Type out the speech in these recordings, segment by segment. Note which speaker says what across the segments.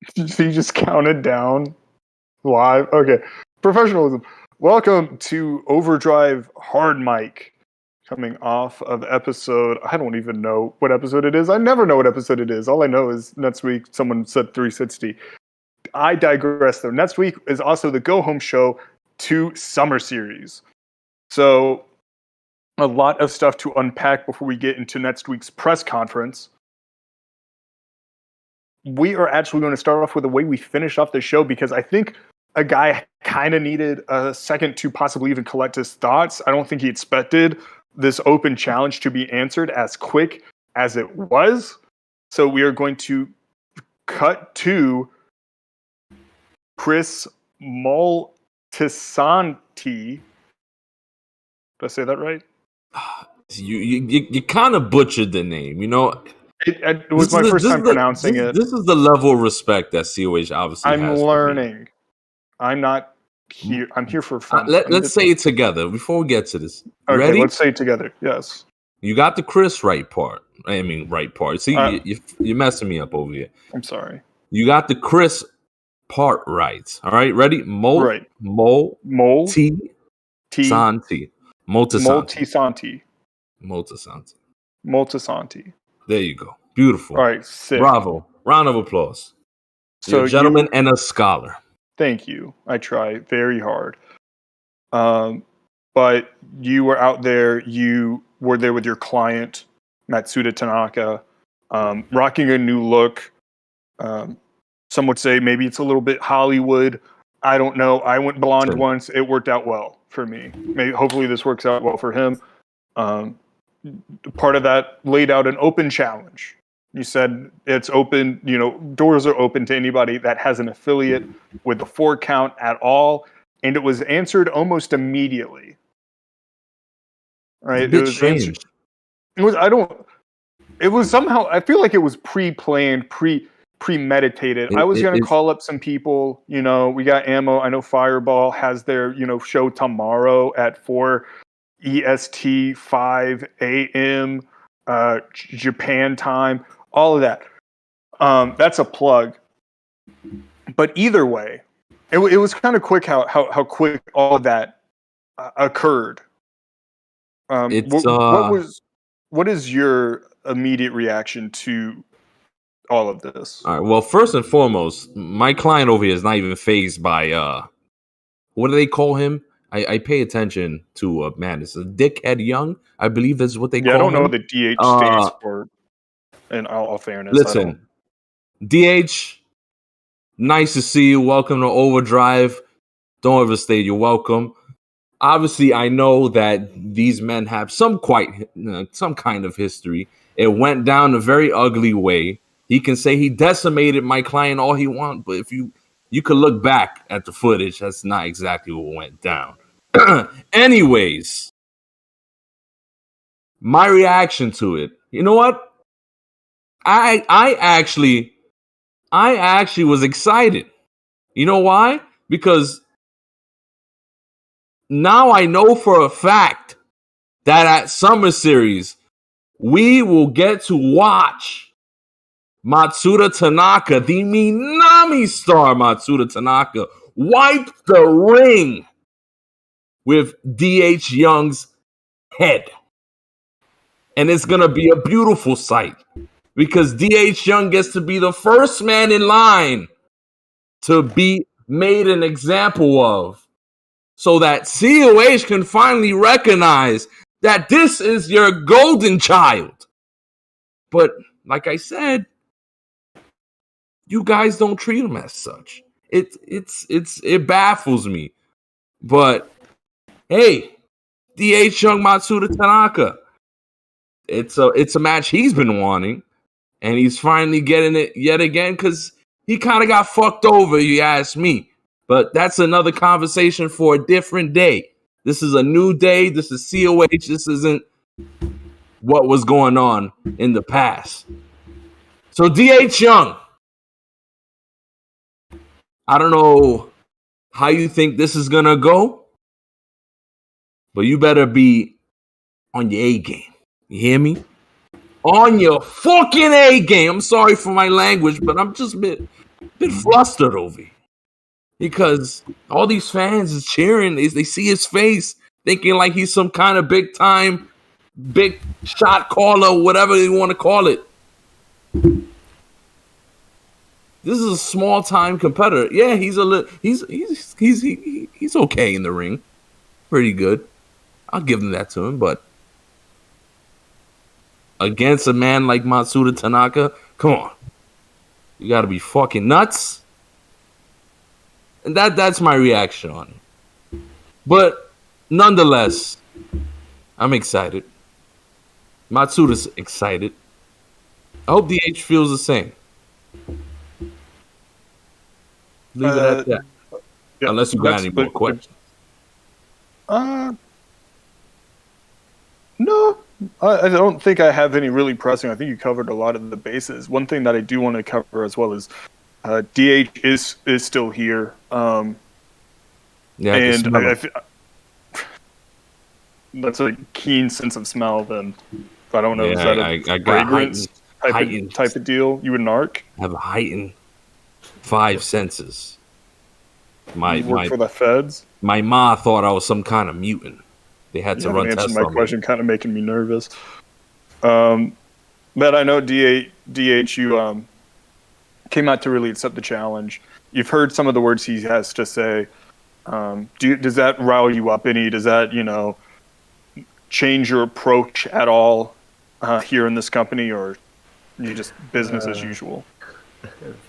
Speaker 1: So you just counted down live? Okay. Professionalism. Welcome to Overdrive Hardmic. Coming off of episode, I don't even know what episode it is. I never know what episode it is. All I know is next week someone said 360. I digress though. Next week is also the Go Home Show 2 Summer Series. So a lot of stuff to unpack before we get into next week's press conference. We are actually going to start off with the way we finish off the show because I think a guy kind of needed a second to possibly even collect his thoughts. I don't think he expected this open challenge to be answered as quick as it was. So we are going to cut to Chris Moltisanti. Did I say that right?
Speaker 2: You kind of butchered the name, you know.
Speaker 1: It was my first time pronouncing it.
Speaker 2: This is the level of respect that COH obviously has.
Speaker 1: I'm learning. I'm not here. I'm here for fun.
Speaker 2: Let's say it together before we get to this.
Speaker 1: Okay,
Speaker 2: ready?
Speaker 1: Let's say it together. Yes.
Speaker 2: You got the Chris right part. Right part. See, you're messing me up over here.
Speaker 1: I'm sorry.
Speaker 2: You got the Chris part right. All right, ready?
Speaker 1: Right.
Speaker 2: Moltisanti. There you go. Beautiful.
Speaker 1: All right, sick.
Speaker 2: Bravo. Round of applause. So you're a gentleman and a scholar.
Speaker 1: Thank you. I try very hard. But you were out there. You were there with your client, Matsuda Tanaka, rocking a new look. Some would say maybe it's a little bit Hollywood. I don't know. I went blonde once. It worked out well for me. Hopefully this works out well for him. Part of that laid out an open challenge. You said it's open, doors are open to anybody that has an affiliate with the 4 count at all. And it was answered almost immediately. Right?
Speaker 2: It was strange.
Speaker 1: It was somehow, I feel like it was pre-planned, premeditated. I was going to call up some people, we got ammo. I know Fireball has their, show tomorrow at 4 EST 5 a.m. Japan time, all of that. That's a plug. But either way, it was kind of quick how quick all of that occurred. What is your immediate reaction to all of this?
Speaker 2: All right. Well, first and foremost, my client over here is not even fazed by what do they call him? I pay attention to it's a Dickhead Young. I believe that's what they call him.
Speaker 1: I don't know what the DH stands for. In all fairness,
Speaker 2: listen, DH, nice to see you. Welcome to Overdrive. Don't overstay your welcome. Obviously, I know that these men have some kind of history. It went down a very ugly way. He can say he decimated my client all he wants, but if you could look back at the footage, that's not exactly what went down. Anyways, my reaction to it. You know what? I actually was excited. You know why? Because now I know for a fact that at Summer Series, we will get to watch Matsuda Tanaka, the Minami star Matsuda Tanaka, wipe the ring with DH Young's head. And it's going to be a beautiful sight because DH Young gets to be the first man in line to be made an example of so that COH can finally recognize that this is your golden child. But like I said, you guys don't treat him as such. It baffles me. But hey, DH Young Matsuda Tanaka. It's a match he's been wanting, and he's finally getting it yet again because he kind of got fucked over, you ask me. But that's another conversation for a different day. This is a new day. This is COH. This isn't what was going on in the past. So DH Young, I don't know how you think this is going to go, but you better be on your A game. You hear me? On your fucking A game. I'm sorry for my language, but I'm just bit flustered over here because all these fans is cheering. They see his face, thinking like he's some kind of big time, big shot caller, whatever you want to call it. This is a small time competitor. Yeah, he's okay in the ring, pretty good. I'll give him that to him, but against a man like Matsuda Tanaka, come on, you got to be fucking nuts. And that's my reaction on it. But nonetheless, I'm excited. Matsuda's excited. I hope DH feels the same. Leave it at that. Yeah, unless you got any more questions.
Speaker 1: No, I don't think I have any really pressing. I think you covered a lot of the bases. One thing that I do want to cover as well is DH is still here. And that's a keen sense of smell. Then I don't know.
Speaker 2: Yeah,
Speaker 1: is that a fragrance type of deal? You would narc?
Speaker 2: I have a heightened 5 senses.
Speaker 1: You work for the feds?
Speaker 2: My ma thought I was some kind of mutant. They had to run tests on me.
Speaker 1: My question kind of making me nervous. But I know DH, you came out to really accept the challenge. You've heard some of the words he has to say. Does that rile you up any? Does that, change your approach at all here in this company, or you just business as usual?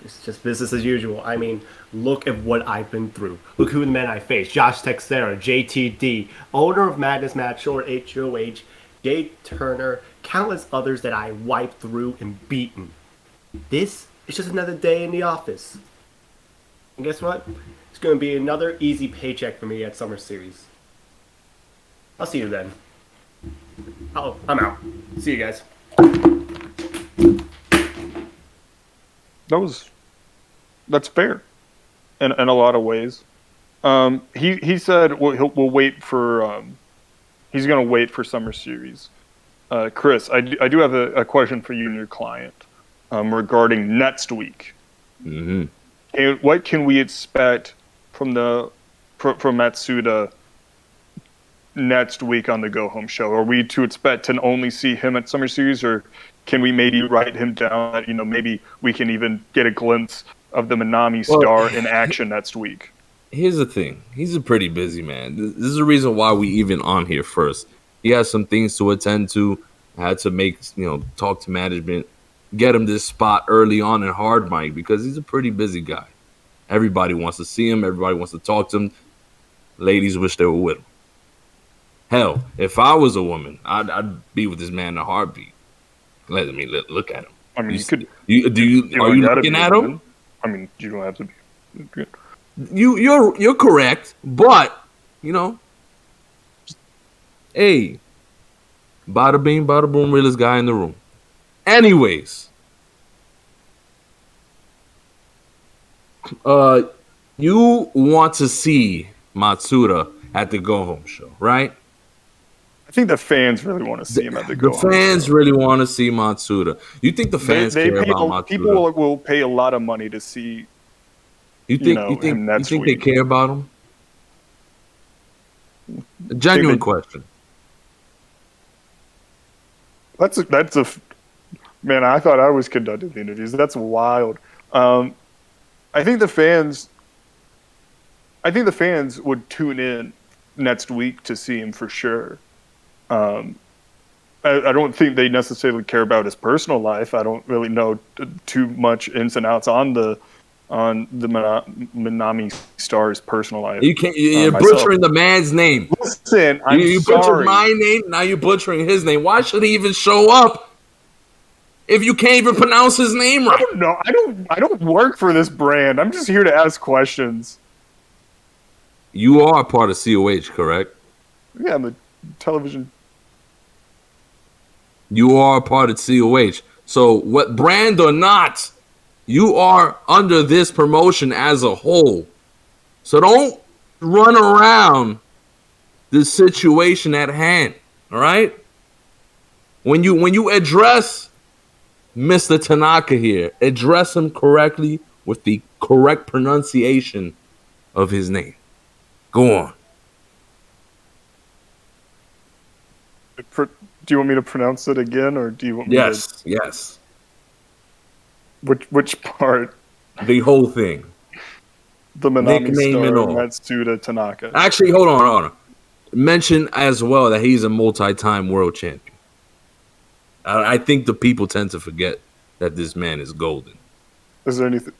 Speaker 3: It's just business as usual. I mean, look at what I've been through. Look who the men I faced. Josh Texera, JTD, owner of Madness Match or HOH, Jay Turner, countless others that I wiped through and beaten. This is just another day in the office. And guess what? It's going to be another easy paycheck for me at Summer Series. I'll see you then. I'm out. See you guys.
Speaker 1: That's fair, in a lot of ways. He said we'll wait for he's going to wait for Summer Series. Chris, I do have a question for you and your client regarding next week.
Speaker 2: Mm-hmm.
Speaker 1: And what can we expect from Matsuda next week on the Go Home show? Are we to expect to only see him at Summer Series, or can we maybe write him down that, maybe we can even get a glimpse of the Minami star in action next week?
Speaker 2: Here's the thing. He's a pretty busy man. This is the reason why we even on here first. He has some things to attend to. I had to talk to management, get him this spot early on in Hardmic because he's a pretty busy guy. Everybody wants to see him. Everybody wants to talk to him. Ladies wish they were with him. Hell, if I was a woman, I'd be with this man in a heartbeat. Let me look at him.
Speaker 1: I mean,
Speaker 2: are you looking at him?
Speaker 1: I mean, you don't have to be.
Speaker 2: You're correct, but hey, bada bing, bada boom, realest guy in the room. Anyways, you want to see Matsuda at the Go Home show, right?
Speaker 1: I think the fans really want to see him at the Go Home show.
Speaker 2: The fans really want to see Matsuda. You think the fans care about Matsuda?
Speaker 1: People will pay a lot of money to see.
Speaker 2: You think they care about him? A genuine question.
Speaker 1: That's a man. I thought I was conducting the interviews. That's wild. I think the fans would tune in next week to see him for sure. I don't think they necessarily care about his personal life. I don't really know too much ins and outs on the Minami star's personal life.
Speaker 2: You're butchering the man's name.
Speaker 1: Listen,
Speaker 2: you butchered my name. Now you're butchering his name. Why should he even show up if you can't even pronounce his name right?
Speaker 1: I don't know. I don't work for this brand. I'm just here to ask questions.
Speaker 2: You are part of COH, correct?
Speaker 1: Yeah, I'm a television.
Speaker 2: You are a part of COH. So, what brand or not, you are under this promotion as a whole. So don't run around the situation at hand. All right? When you address Mr. Tanaka here, address him correctly with the correct pronunciation of his name. Go on.
Speaker 1: Do you want me to pronounce it again, or do you want me
Speaker 2: Yes.
Speaker 1: which part?
Speaker 2: The whole thing.
Speaker 1: The Manami
Speaker 2: Nickname and
Speaker 1: star
Speaker 2: all.
Speaker 1: Matsuda Tanaka.
Speaker 2: Actually, hold on. Mention as well that he's a multi-time world champion. I think the people tend to forget that this man is golden.
Speaker 1: Is there anything?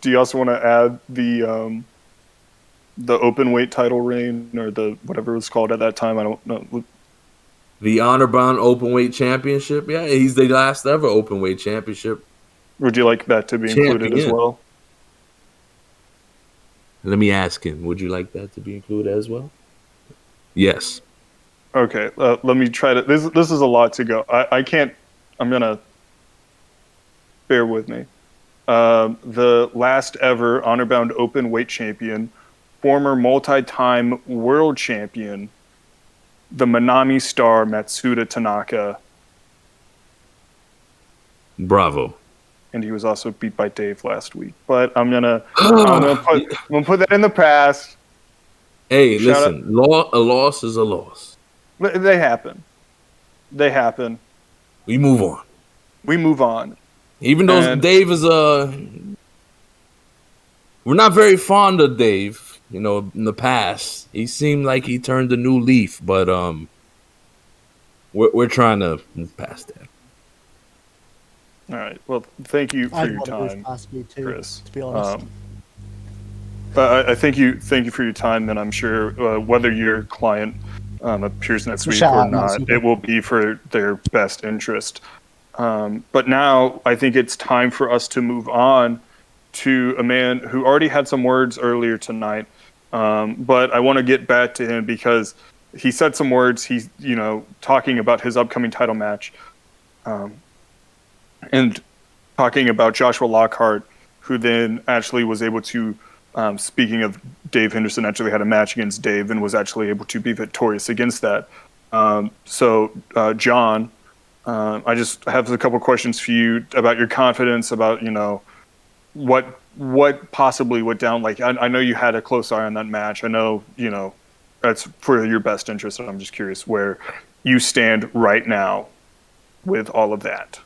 Speaker 1: Do you also want to add the open weight title reign, or the whatever it was called at that time? I don't know.
Speaker 2: The Honor Bound Openweight Championship. Yeah, he's the last ever Openweight Championship.
Speaker 1: Would you like that to be included as well?
Speaker 2: Let me ask him. Would you like that to be included as well? Yes.
Speaker 1: Okay. Let me try to. This is a lot to go. I can't. I'm gonna. Bear with me. The last ever Honor Bound Open Weight Champion, former multi-time world champion, the Manami star Matsuda Tanaka.
Speaker 2: Bravo.
Speaker 1: And he was also beat by Dave last week. But I'm gonna put that in the past.
Speaker 2: Hey, listen, a loss is a loss.
Speaker 1: They happen.
Speaker 2: We move on. Even though Dave is we're not very fond of Dave, in the past. He seemed like he turned a new leaf, but we're trying to move past that.
Speaker 1: All right. Well, thank you for your time, Chris.
Speaker 4: To be honest.
Speaker 1: But I thank you for your time, and I'm sure whether your client appears next week or not, it will be for their best interest. But now I think it's time for us to move on to a man who already had some words earlier tonight. But I want to get back to him because he said some words. He's, talking about his upcoming title match. And talking about Joshua Lockhart, who then actually was able to, speaking of Dave Henderson, actually had a match against Dave and was actually able to be victorious against that. John, I just have a couple questions for you about your confidence, about, what possibly went down. Like, I know you had a close eye on that match. I know, that's for your best interest, and I'm just curious where you stand right now with all of that.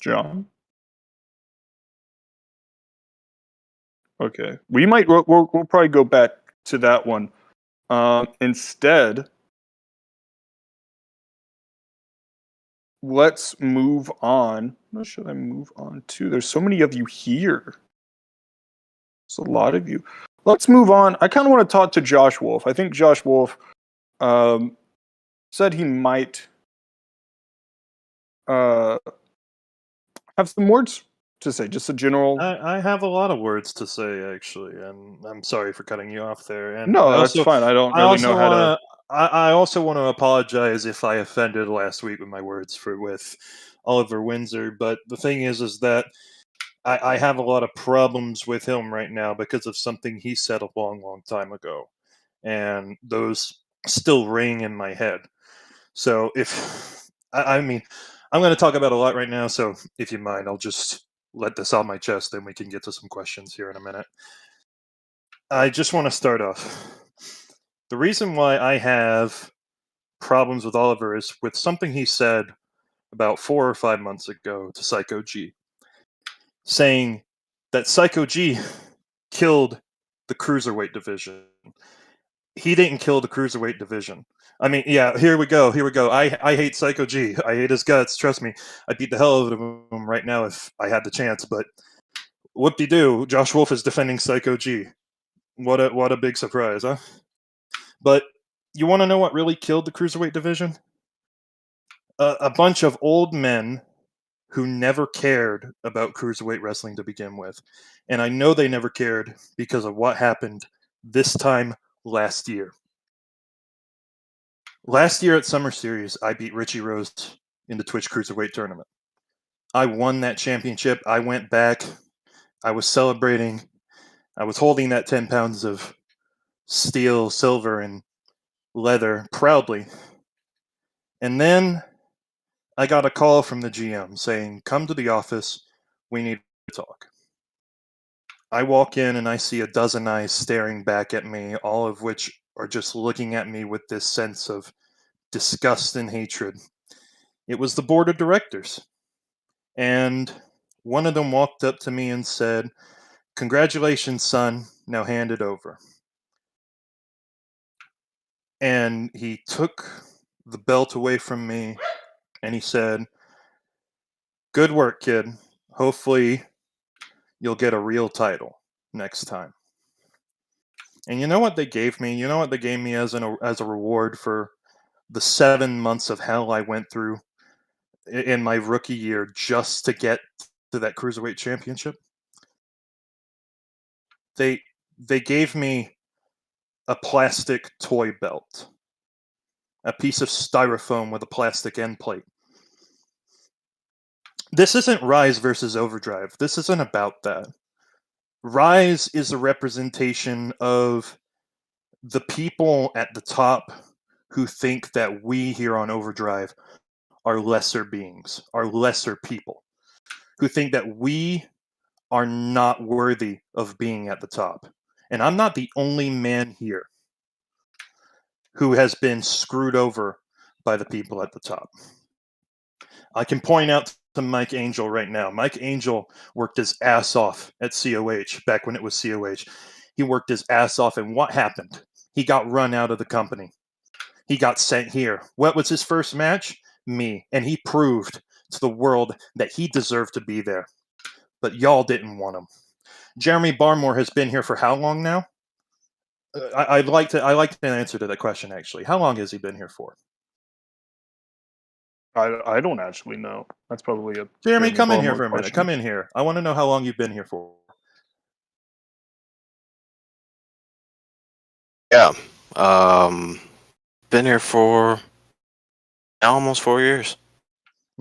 Speaker 1: John? Okay. We'll probably go back to that one. Instead, let's move on. What should I move on to? There's so many of you here. There's a lot of you. Let's move on. I kind of want to talk to Josh Wolf. I think Josh Wolf said he might have some words to say, just a general.
Speaker 5: I have a lot of words to say, actually, and I'm sorry for cutting you off there. And
Speaker 1: No, that's fine. I don't really know how to.
Speaker 5: I also want to apologize if I offended last week with my words with Oliver Windsor. But the thing is that I have a lot of problems with him right now because of something he said a long, long time ago, and those still ring in my head. So I'm going to talk about a lot right now. So if you mind, I'll just let this out my chest, and we can get to some questions here in a minute. I just want to start off. The reason why I have problems with Oliver is with something he said about 4 or 5 months ago to Psycho G, saying that Psycho G killed the cruiserweight division. He didn't kill the cruiserweight division. I mean, yeah, here we go. I hate Psycho G. I hate his guts. Trust me. I'd beat the hell out of him right now if I had the chance. But whoop-de-doo, Josh Wolf is defending Psycho G. What a big surprise, huh? But you want to know what really killed the cruiserweight division? A bunch of old men who never cared about cruiserweight wrestling to begin with. And I know they never cared because of what happened this time last year. Last year at Summer Series, I beat Richie Rose in the Twitch Cruiserweight Tournament. I won that championship. I went back. I was celebrating. I was holding that 10 pounds of steel, silver, and leather proudly. And then I got a call from the GM saying, come to the office, we need to talk. I walk in and I see a dozen eyes staring back at me, all of which are just looking at me with this sense of disgust and hatred. It was the board of directors. And one of them walked up to me and said, congratulations, son, now hand it over. And he took the belt away from me and he said, good work, kid. Hopefully you'll get a real title next time. And you know what they gave me? You know what they gave me as a reward for the 7 months of hell I went through in my rookie year just to get to that Cruiserweight Championship? They gave me a plastic toy belt, a piece of styrofoam with a plastic end plate. This isn't Rise versus Overdrive. This isn't about that. Rise is a representation of the people at the top who think that we here on Overdrive are lesser beings, are lesser people, who think that we are not worthy of being at the top. And I'm not the only man here who has been screwed over by the people at the top. I can point out to Mike Angel right now. Mike Angel worked his ass off at COH back when it was COH. He worked his ass off, and what happened? He got run out of the company. He got sent here. What was his first match? Me. And he proved to the world that he deserved to be there. But y'all didn't want him. Jeremy Barmore has been here for how long now? I'd like to answer to that question, actually. How long has he been here for?
Speaker 1: I don't actually know. That's probably a
Speaker 5: Jeremy, come in here for a minute.
Speaker 1: question.
Speaker 5: Come in here. I want to know how long you've been here for.
Speaker 4: Yeah. Been here for almost 4 years.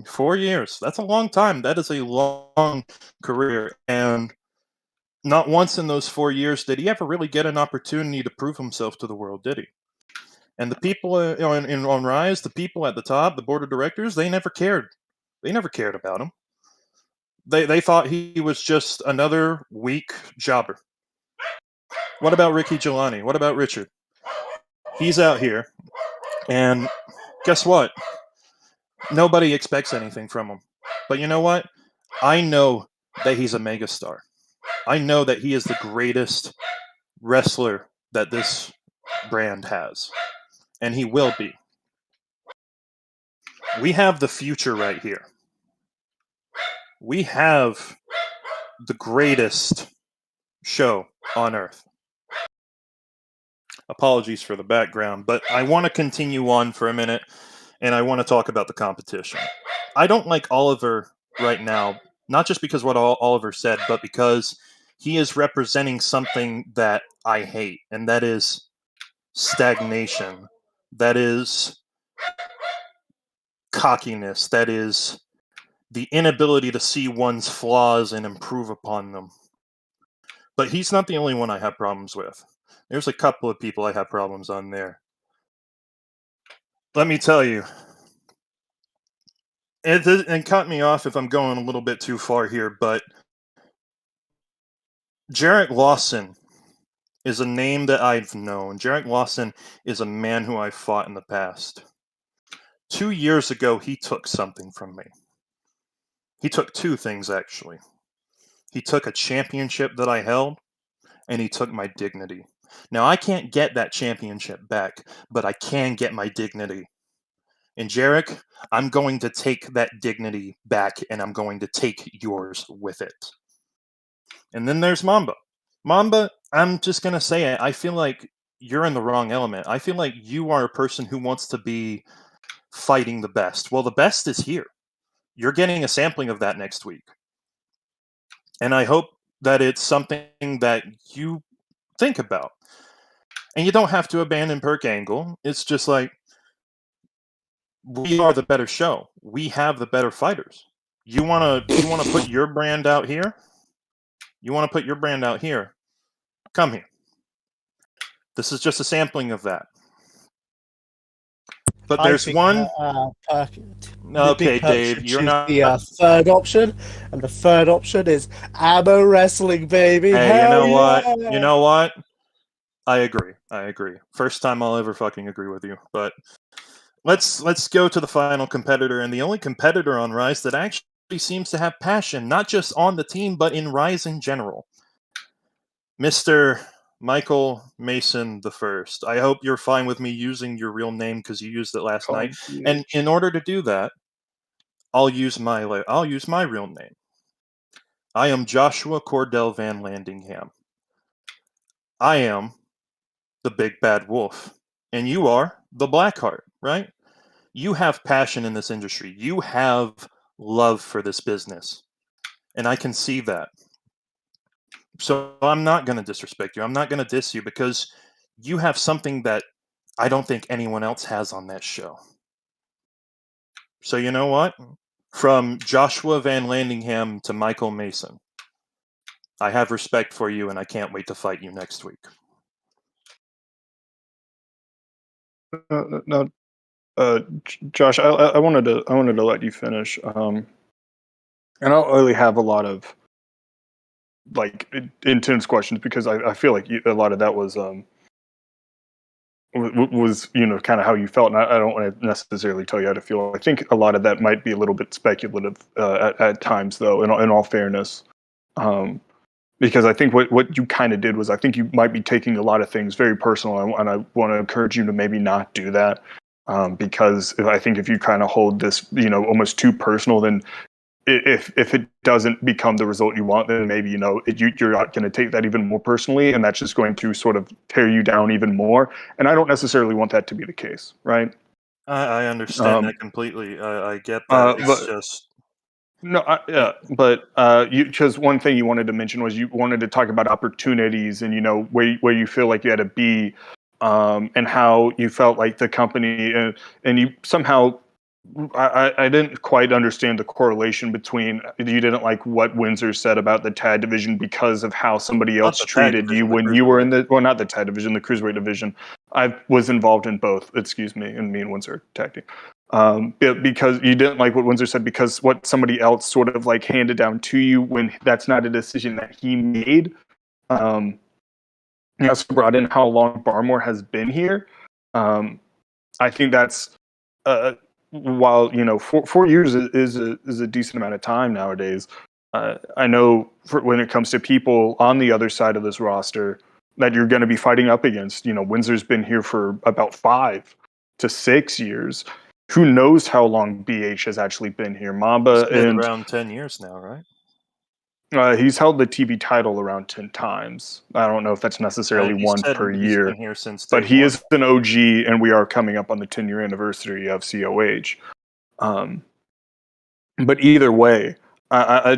Speaker 5: 4 years. That's a long time. That is a long career. And not once in those 4 years did he ever really get an opportunity to prove himself to the world, did he? And the people on Rise, the people at the top, the board of directors, they never cared. They never cared about him. They thought he was just another weak jobber. What about Ricky Gelani? What about Richard? He's out here, and guess what? Nobody expects anything from him. But you know what? I know that he's a megastar. I know that he is the greatest wrestler that this brand has. And he will be. We have the future right here. We have the greatest show on earth. Apologies for the background, but I want to continue on for a minute, and I want to talk about the competition. I don't like Oliver right now, not just because what Oliver said, but because he is representing something that I hate, and that is stagnation. That is cockiness. That is the inability to see one's flaws and improve upon them. But he's not the only one I have problems with. There's a couple of people I have problems on there. Let me tell you, and cut me off if I'm going a little bit too far here, but Jarrett Lawson is a name that I've known. Jarrett Lawson is a man who I've fought in the past. 2 years ago, he took something from me. He took two things, actually. He took a championship that I held, and he took my dignity. Now, I can't get that championship back, but I can get my dignity. And Jarek, I'm going to take that dignity back, and I'm going to take yours with it. And then there's Mamba. Mamba, I'm just going to say it. I feel like you're in the wrong element. I feel like you are a person who wants to be fighting the best. Well, the best is here. You're getting a sampling of that next week. And I hope that it's something that you think about. And you don't have to abandon Perk Angle. It's just like, we are the better show. We have the better fighters. You want to put your brand out here? You want to put your brand out here? Come here. This is just a sampling of that. But
Speaker 6: I
Speaker 5: there's
Speaker 6: think
Speaker 5: one.
Speaker 6: the
Speaker 5: Okay,
Speaker 6: big purchase
Speaker 5: Dave, you're
Speaker 6: is
Speaker 5: not.
Speaker 6: the third option, and the third option is Ammo Wrestling, baby.
Speaker 5: Hey, you
Speaker 6: Hell
Speaker 5: know what?
Speaker 6: yeah!
Speaker 5: You know what? I agree. First time I'll ever fucking agree with you. But let's go to the final competitor, and the only competitor on Rise that actually seems to have passion, not just on the team, but in Rise in general. Mr. Michael Mason the First. I hope you're fine with me using your real name because you used it last night. And in order to do that, I'll use my real name. I am Joshua Cordell Van Landingham. I am the Big Bad Wolf, and you are the Blackheart, right? You have passion in this industry. You have love for this business, and I can see that. So I'm not going to disrespect you. I'm not going to diss you because you have something that I don't think anyone else has on that show. So you know what? From Joshua Van Landingham to Michael Mason, I have respect for you, and I can't wait to fight you next week.
Speaker 1: No, Josh, I wanted to let you finish. And I don't really have a lot of like intense questions because I feel like a lot of that was kind of how you felt, and I don't want to necessarily tell you how to feel. I think a lot of that might be a little bit speculative at times, though. In all fairness, because I think what you kind of did was I think you might be taking a lot of things very personal, and I want to encourage you to maybe not do that. Because I think if you kind of hold this, almost too personal, then if it doesn't become the result you want, then maybe you're not going to take that even more personally, and that's just going to sort of tear you down even more. And I don't necessarily want that to be the case, right?
Speaker 5: I understand that completely. I get that. It's just
Speaker 1: no, yeah, but because one thing you wanted to mention was you wanted to talk about opportunities and where you feel like you had to be, and how you felt like the company and you somehow. I didn't quite understand the correlation between you didn't like what Windsor said about the tag division because of how somebody else treated you when you were in not the tag division, the cruiserweight division. I was involved in both. Excuse me, and me and Windsor tag team. Because you didn't like what Windsor said because what somebody else sort of like handed down to you when that's not a decision that he made. You also brought in how long Barmore has been here. I think that's. While 4 years is a decent amount of time nowadays, I know when it comes to people on the other side of this roster that you're going to be fighting up against. Windsor's been here for about 5 to 6 years. Who knows how long BH has actually been here? Mamba and
Speaker 5: around 10 years now, right?
Speaker 1: He's held the TV title around 10 times. I don't know if that's necessarily one per year.
Speaker 5: He's been here since
Speaker 1: but he is an OG, and we are coming up on the 10-year anniversary of COH. But either way, I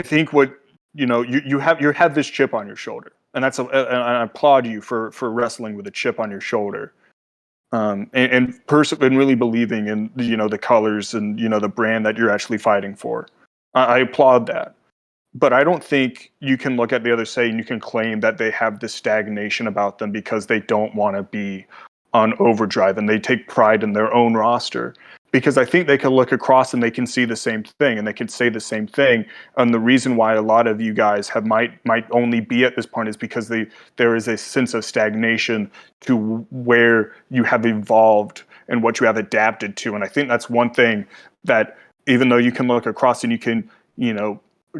Speaker 1: think what you have this chip on your shoulder, and and I applaud you for wrestling with a chip on your shoulder, and really believing in the colors and the brand that you're actually fighting for. I applaud that. But I don't think you can look at the other side and you can claim that they have this stagnation about them because they don't want to be on overdrive and they take pride in their own roster. Because I think they can look across and they can see the same thing and they can say the same thing. And the reason why a lot of you guys might only be at this point is because there is a sense of stagnation to where you have evolved and what you have adapted to. And I think that's one thing that even though you can look across and you can,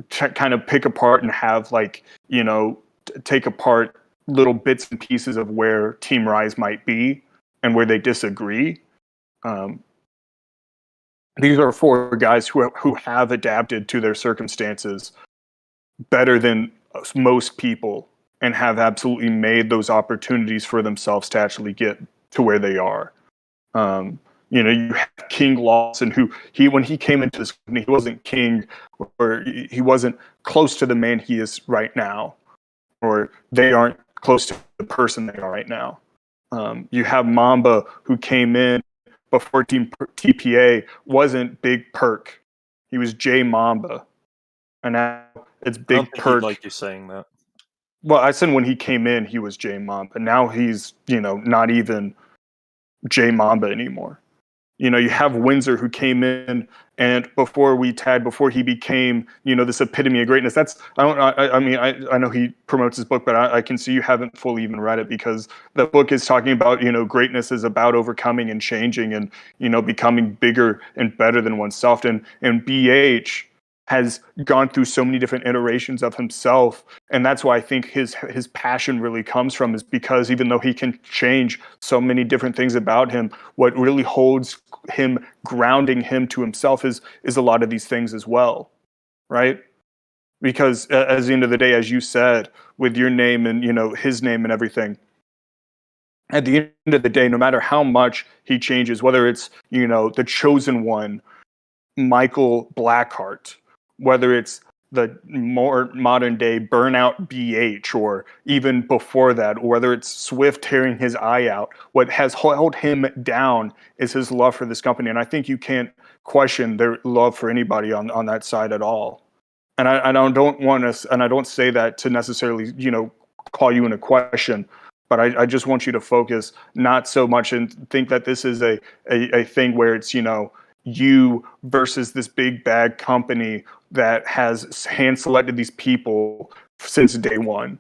Speaker 1: kind of pick apart and have take apart little bits and pieces of where Team Rise might be and where they disagree. These are 4 guys who have adapted to their circumstances better than most people and have absolutely made those opportunities for themselves to actually get to where they are. You have King Lawson, who when he came into this company, he wasn't king, or he wasn't close to the man he is right now, or they aren't close to the person they are right now. You have Mamba, who came in before Team TPA wasn't Big Perk, he was J Mamba, and now it's Big
Speaker 5: I don't think
Speaker 1: Perk.
Speaker 5: he'd like you saying that.
Speaker 1: Well, I said when he came in, he was J Mamba, but now he's not even Jay Mamba anymore. You know, you have Windsor who came in and before he became, you know, this epitome of greatness. I know he promotes his book, but I can see you haven't fully even read it, because the book is talking about, you know, greatness is about overcoming and changing and, you know, becoming bigger and better than oneself. And BH has gone through so many different iterations of himself, and that's why I think his passion really comes from, is because even though he can change so many different things about him, what really holds him, grounding him to himself, is a lot of these things as well, right? Because at the end of the day, as you said, with your name and, you know, his name and everything, at the end of the day, no matter how much he changes, whether it's, you know, the chosen one, Michael Blackheart, whether it's the more modern day burnout BH, or even before that, or whether it's Swift tearing his eye out, what has held him down is his love for this company. And I think you can't question their love for anybody on that side at all. And I don't want to, and I don't say that to necessarily, you know, call you into question, but I just want you to focus not so much and think that this is a thing where it's, you know, you versus this big bad company that has hand selected these people since day one.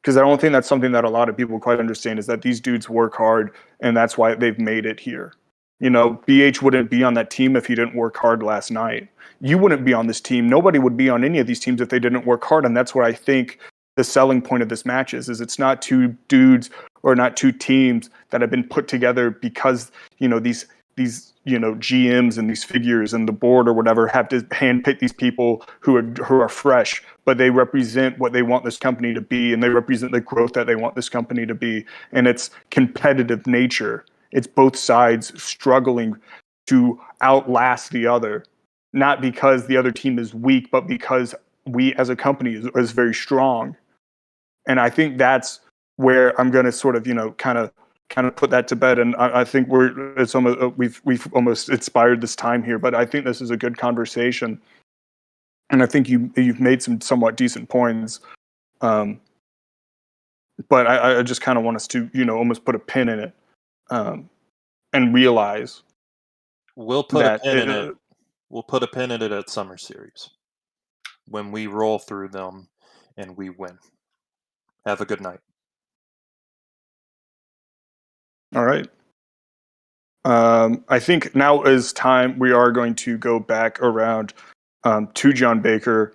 Speaker 1: Because I don't think that's something that a lot of people quite understand, is that these dudes work hard, and that's why they've made it here. You know, BH wouldn't be on that team if he didn't work hard last night. You wouldn't be on this team. Nobody would be on any of these teams if they didn't work hard. And that's what I think the selling point of this match is it's not two dudes or not two teams that have been put together because, you know, these you know, GMs and these figures and the board or whatever have to handpick these people who are fresh, but they represent what they want this company to be, and they represent the growth that they want this company to be. And it's competitive nature. It's both sides struggling to outlast the other, not because the other team is weak, but because we as a company is very strong. And I think that's where I'm going to sort of, you know, kind of put that to bed. And I think we've almost inspired this time here, but I think this is a good conversation. And I think you've made some somewhat decent points. But I just kind of want us to, you know, almost put a pin in it, and realize
Speaker 5: we'll put a pin in it. We'll put a pin in it at Summer Series when we roll through them and we win. Have a good night.
Speaker 1: All right. I think now is time we are going to go back around to John Baker,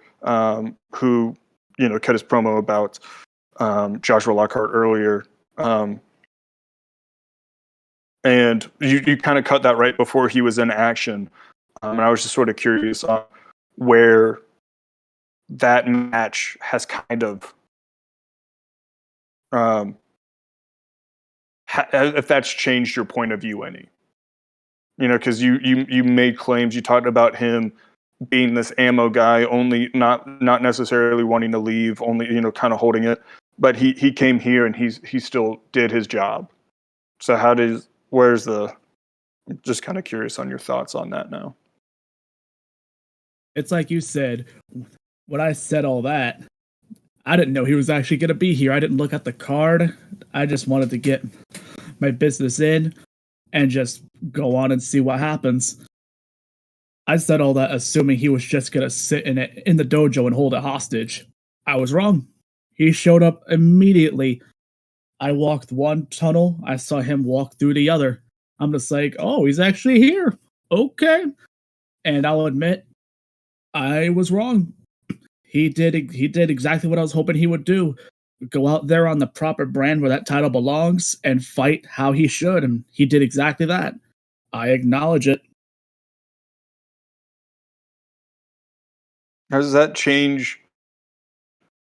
Speaker 1: who, you know, cut his promo about Joshua Lockhart earlier. And you kind of cut that right before he was in action. And I was just sort of curious on where that match has kind of, if that's changed your point of view any. You know, because you made claims, you talked about him being this ammo guy, only not necessarily wanting to leave, only, you know, kind of holding it. But he came here and he still did his job. So I'm just kind of curious on your thoughts on that now.
Speaker 7: It's like you said, when I said all that, I didn't know he was actually going to be here. I didn't look at the card. I just wanted to get my business in and just go on and see what happens. I said all that assuming he was just going to sit in the dojo and hold it hostage. I was wrong. He showed up immediately. I walked one tunnel. I saw him walk through the other. I'm just like, oh, he's actually here. Okay. And I'll admit, I was wrong. He did exactly what I was hoping he would do. Go out there on the proper brand where that title belongs and fight how he should. And he did exactly that. I acknowledge it.
Speaker 1: How does that change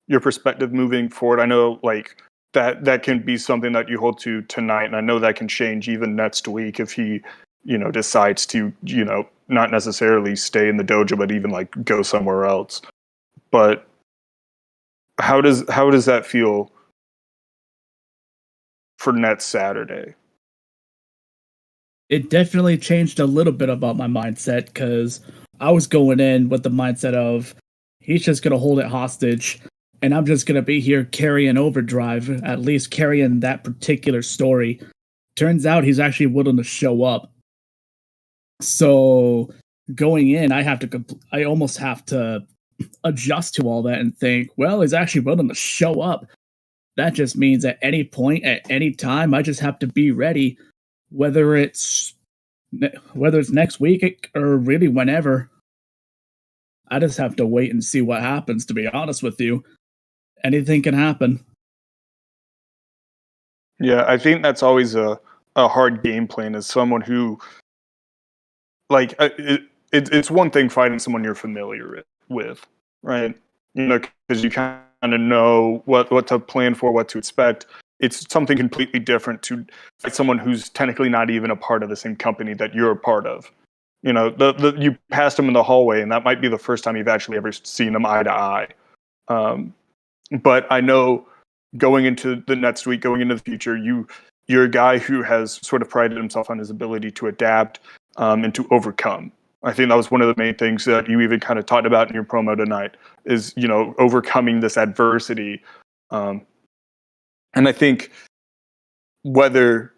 Speaker 1: your perspective moving forward? I know, like, that can be something that you hold to tonight, and I know that can change even next week if he, you know, decides to, you know, not necessarily stay in the dojo, but even like go somewhere else. But how does that feel for next Saturday?
Speaker 7: It definitely changed a little bit about my mindset, because I was going in with the mindset of he's just going to hold it hostage and I'm just going to be here carrying OverDrive, at least carrying that particular story. turns out he's actually willing to show up. So going in, I almost have to adjust to all that and think, well, he's actually willing to show up. That just means at any point, at any time, I just have to be ready, whether it's next week or really whenever. I just have to wait and see what happens, to be honest with you. Anything can happen.
Speaker 1: Yeah, I think that's always a hard game plan as someone who, like, it's one thing fighting someone you're familiar with, right? You know, because you kind of know what to plan for, what to expect. It's something completely different to fight someone who's technically not even a part of the same company that you're a part of. You know, you passed them in the hallway, and that might be the first time you've actually ever seen them eye to eye. But I know going into the next week, going into the future, you're a guy who has sort of prided himself on his ability to adapt and to overcome. I think that was one of the main things that you even kind of talked about in your promo tonight is, you know, overcoming this adversity. And I think whether,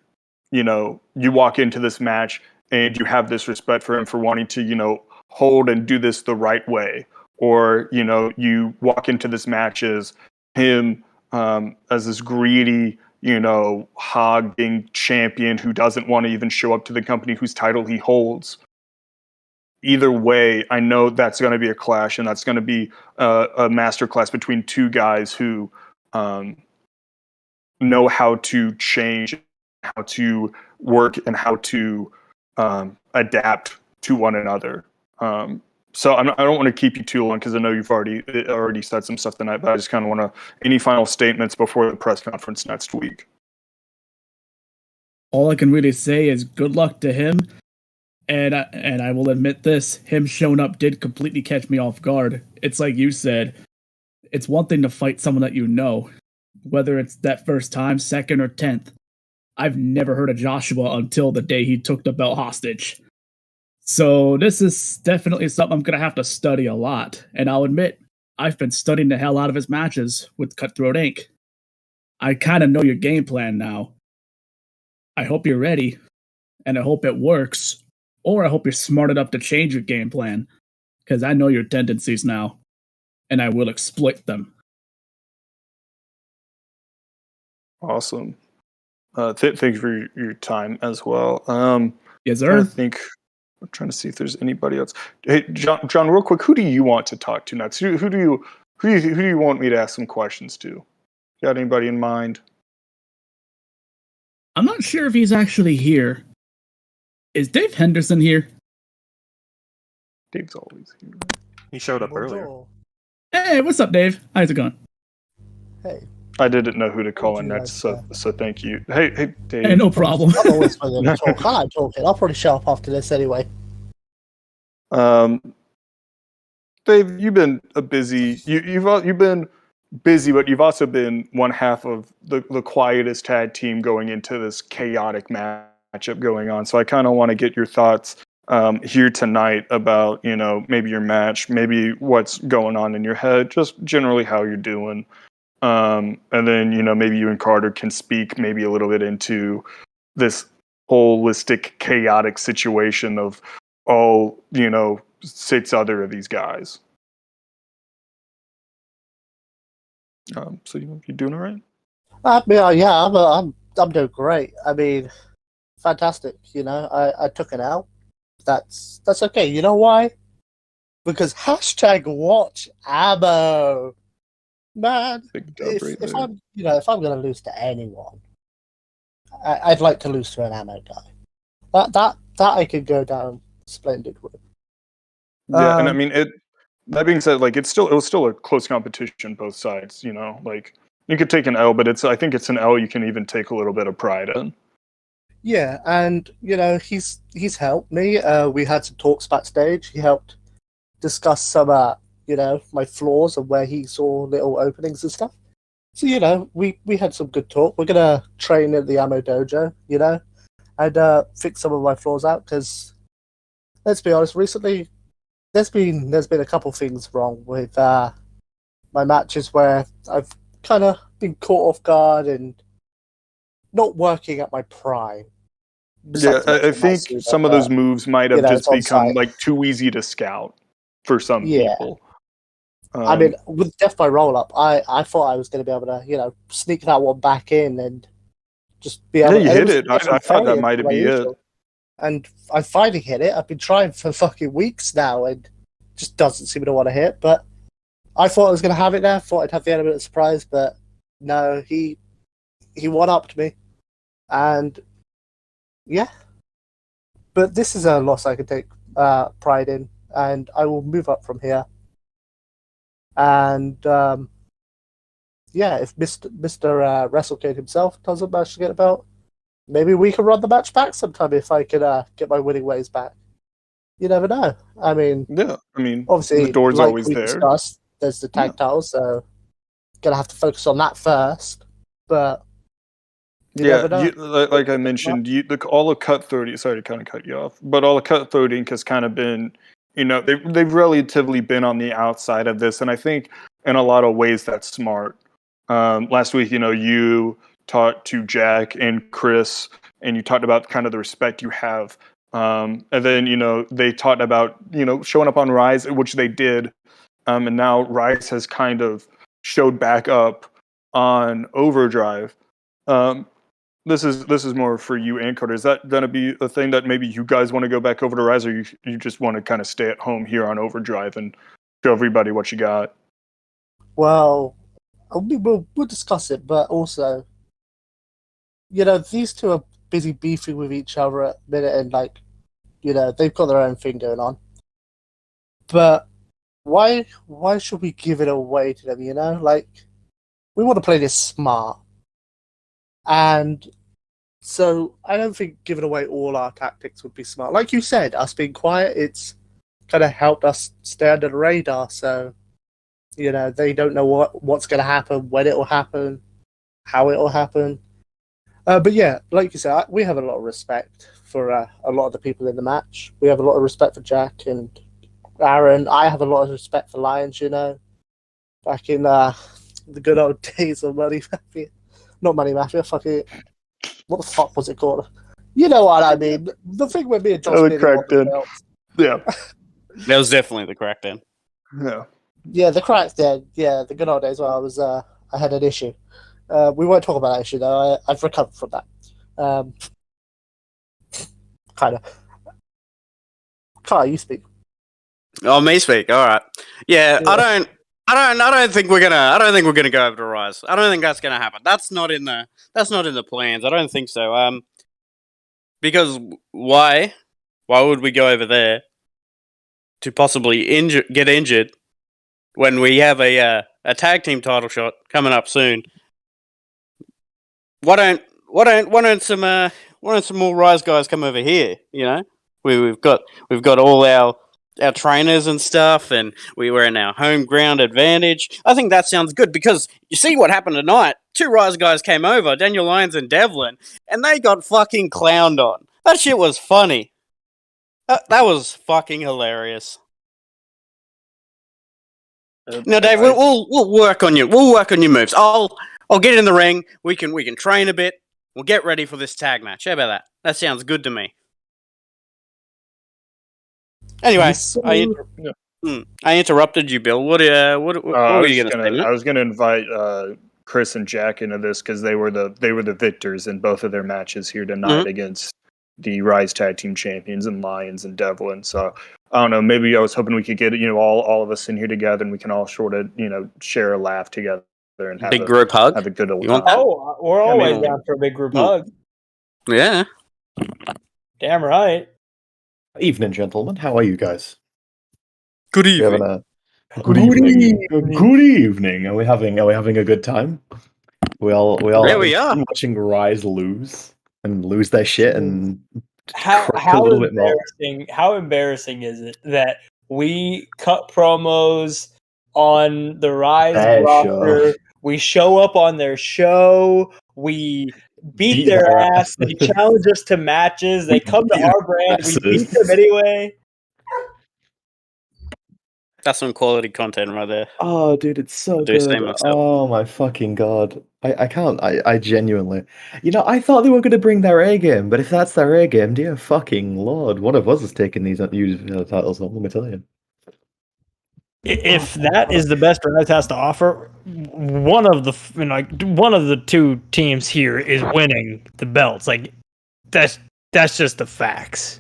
Speaker 1: you know, you walk into this match and you have this respect for him for wanting to, you know, hold and do this the right way, or, you know, you walk into this match as him as this greedy, you know, hogging champion who doesn't want to even show up to the company whose title he holds. Either way, I know that's going to be a clash, and that's going to be a masterclass between two guys who know how to change, how to work, and how to adapt to one another. So I don't want to keep you too long because I know you've already said some stuff tonight, but I just kind of want to, any final statements before the press conference next week?
Speaker 7: All I can really say is good luck to him. And I will admit this, him showing up did completely catch me off guard. It's like you said, it's one thing to fight someone that you know, whether it's that first time, second, or 10th. I've never heard of Joshua until the day he took the belt hostage. So this is definitely something I'm going to have to study a lot. And I'll admit, I've been studying the hell out of his matches with Cutthroat Inc. I kind of know your game plan now. I hope you're ready, and I hope it works. Or I hope you're smart enough to change your game plan, because I know your tendencies now, and I will exploit them.
Speaker 1: Awesome. Thank you for your time as well.
Speaker 7: Yes, sir.
Speaker 1: I'm trying to see if there's anybody else. Hey, John, real quick, who do you want to talk to next? Who do you want me to ask some questions to? Got anybody in mind?
Speaker 7: I'm not sure if he's actually here. Is Dave Henderson here?
Speaker 1: Dave's always here.
Speaker 5: He showed up earlier.
Speaker 6: Bonjour.
Speaker 7: Hey, what's up, Dave? How's it going?
Speaker 6: Hey.
Speaker 1: I didn't know who to call in
Speaker 6: Would you
Speaker 1: next,
Speaker 6: like
Speaker 1: so thank you. Hey, Dave.
Speaker 7: Hey, no problem.
Speaker 6: I'm always willing to talk. I like talking. I'll probably show up after this anyway.
Speaker 1: Dave, you've been you've been busy, but you've also been one half of the quietest tag team going into this chaotic matchup going on. So I kind of want to get your thoughts here tonight about, you know, maybe your match, maybe what's going on in your head, just generally how you're doing. And then, you know, maybe you and Carter can speak maybe a little bit into this holistic, chaotic situation of all, you know, 6 other of these guys. So you doing all right?
Speaker 6: I'm doing great. I mean, fantastic. You know, I took an L. That's okay. You know why? Because #watch ammo. Man,
Speaker 1: Big dub right
Speaker 6: if
Speaker 1: there.
Speaker 6: I'm gonna lose to anyone, I'd like to lose to an ammo guy. That I could go down splendid with.
Speaker 1: Yeah, and I mean it. That being said, like it was still a close competition both sides. You know, like you could take an L, but I think it's an L you can even take a little bit of pride in.
Speaker 6: Yeah, and you know he's helped me. We had some talks backstage. He helped discuss some you know, my flaws and where he saw little openings and stuff. So you know, we had some good talk. We're gonna train at the ammo dojo, you know, and fix some of my flaws out because let's be honest, recently there's been a couple things wrong with my matches where I've kind of been caught off guard and not working at my prime.
Speaker 1: Yeah,
Speaker 6: Besides the
Speaker 1: I
Speaker 6: match with
Speaker 1: think
Speaker 6: Matsuda,
Speaker 1: some of
Speaker 6: but,
Speaker 1: those moves might have
Speaker 6: you know,
Speaker 1: just
Speaker 6: it's on
Speaker 1: become
Speaker 6: site.
Speaker 1: like too easy to scout for some
Speaker 6: Yeah.
Speaker 1: people.
Speaker 6: I mean, with Death by Roll Up, I thought I was going to be able to, you know, sneak that one back in and just be able.
Speaker 1: yeah, you
Speaker 6: and
Speaker 1: hit
Speaker 6: was
Speaker 1: it.
Speaker 6: nice
Speaker 1: I
Speaker 6: and
Speaker 1: thought that
Speaker 6: parry
Speaker 1: might
Speaker 6: like
Speaker 1: be it.
Speaker 6: usual. And I finally hit it. I've been trying for fucking weeks now, and just doesn't seem to want to hit. But I thought I was going to have it there. Thought I'd have the element of surprise, but no, he one-upped me, and yeah. But this is a loss I can take pride in, and I will move up from here. And yeah, if Mr. WrestleCade himself doesn't manage to get a belt, maybe we can run the match back sometime if I can get my winning ways back. You never know. I mean,
Speaker 1: Yeah, I mean,
Speaker 6: obviously,
Speaker 1: the door's
Speaker 6: like
Speaker 1: always
Speaker 6: we
Speaker 1: there.
Speaker 6: discussed, there's the tag titles, so gonna have to focus on that first. But you never know.
Speaker 1: Like I mentioned, all of Cut 30. Sorry to kind of cut you off, but all of Cut 30 Inc. has kind of been, you know, they've relatively been on the outside of this, and I think in a lot of ways that's smart. Last week, you know, you talked to Jack and Chris, and you talked about kind of the respect you have. And then, you know, they talked about, you know, showing up on Rise, which they did. And now Rise has kind of showed back up on Overdrive. This is more for you and Carter. Is that going to be a thing that maybe you guys want to go back over to Rise, or you just want to kind of stay at home here on Overdrive and show everybody what you got?
Speaker 6: Well, we'll discuss it, but also, you know, these two are busy beefing with each other at the minute, and like, you know, they've got their own thing going on. But why should we give it away to them? You know, like, we want to play this smart, and so I don't think giving away all our tactics would be smart. Like you said, us being quiet, it's kind of helped us stay under the radar. So, you know, they don't know what's going to happen, when it will happen, how it will happen. But yeah, like you said, we have a lot of respect for a lot of the people in the match. We have a lot of respect for Jack and Aaron. I have a lot of respect for Lions, you know. Back in the good old days of Money Mafia. Not Money Mafia, fucking... What the fuck was it called? You know what I mean. The thing with me and Josh Beatty won the belts.
Speaker 1: Yeah.
Speaker 8: That was definitely the crackdown.
Speaker 1: Yeah.
Speaker 6: Yeah, the crackdown. Yeah, the good old days where I had an issue. We won't talk about that issue though. I've recovered from that. Kind of. Kai, you speak.
Speaker 8: Oh, me speak. All right. Yeah, I don't think we're gonna go over to Rise. I don't think that's gonna happen. That's not in the plans. I don't think so. Because why would we go over there to possibly get injured when we have a tag team title shot coming up soon? Why don't some more Rise guys come over here? You know, we've got all our trainers and stuff, and we were in our home ground advantage. I think that sounds good because you see what happened tonight. Two Rise guys came over, Daniel Lyons and Devlin, and they got fucking clowned on. That shit was funny. That was fucking hilarious. Now, Dave, we'll work on you. We'll work on your moves. I'll get in the ring. We can train a bit. We'll get ready for this tag match. How about that? That sounds good to me. Anyway, I interrupted you, Bill. What were you going to say?
Speaker 1: I was going to invite Chris and Jack into this because they were the victors in both of their matches here tonight against the Rise Tag Team Champions and Lions and Devlin. So I don't know. Maybe I was hoping we could get all of us in here together and we can all sort of share a laugh together and have
Speaker 8: big group hug.
Speaker 1: Have a good old
Speaker 8: time.
Speaker 9: Oh, we're always down for a big group hug.
Speaker 8: Yeah.
Speaker 9: Damn right.
Speaker 10: Evening, gentlemen. How are you guys?
Speaker 8: Good evening.
Speaker 10: Good evening. Are we having a good time? We all
Speaker 8: there we are
Speaker 10: watching Rise lose their shit and
Speaker 9: how embarrassing is it that we cut promos on the Rise roster, we show up on their show, we beat their ass, they challenge us to matches, they come to our brand, we beat them anyway.
Speaker 8: That's some quality content right there.
Speaker 10: Oh, dude, it's so
Speaker 8: Do say
Speaker 10: good.
Speaker 8: myself.
Speaker 10: Oh my fucking god. I can't. I genuinely. I thought they were going to bring their A game, but if that's their A game, dear fucking lord, one of us is taking these titles home. Let me tell you.
Speaker 9: If that is the best Raz has to offer, one of the two teams here is winning the belts. Like that's just the facts.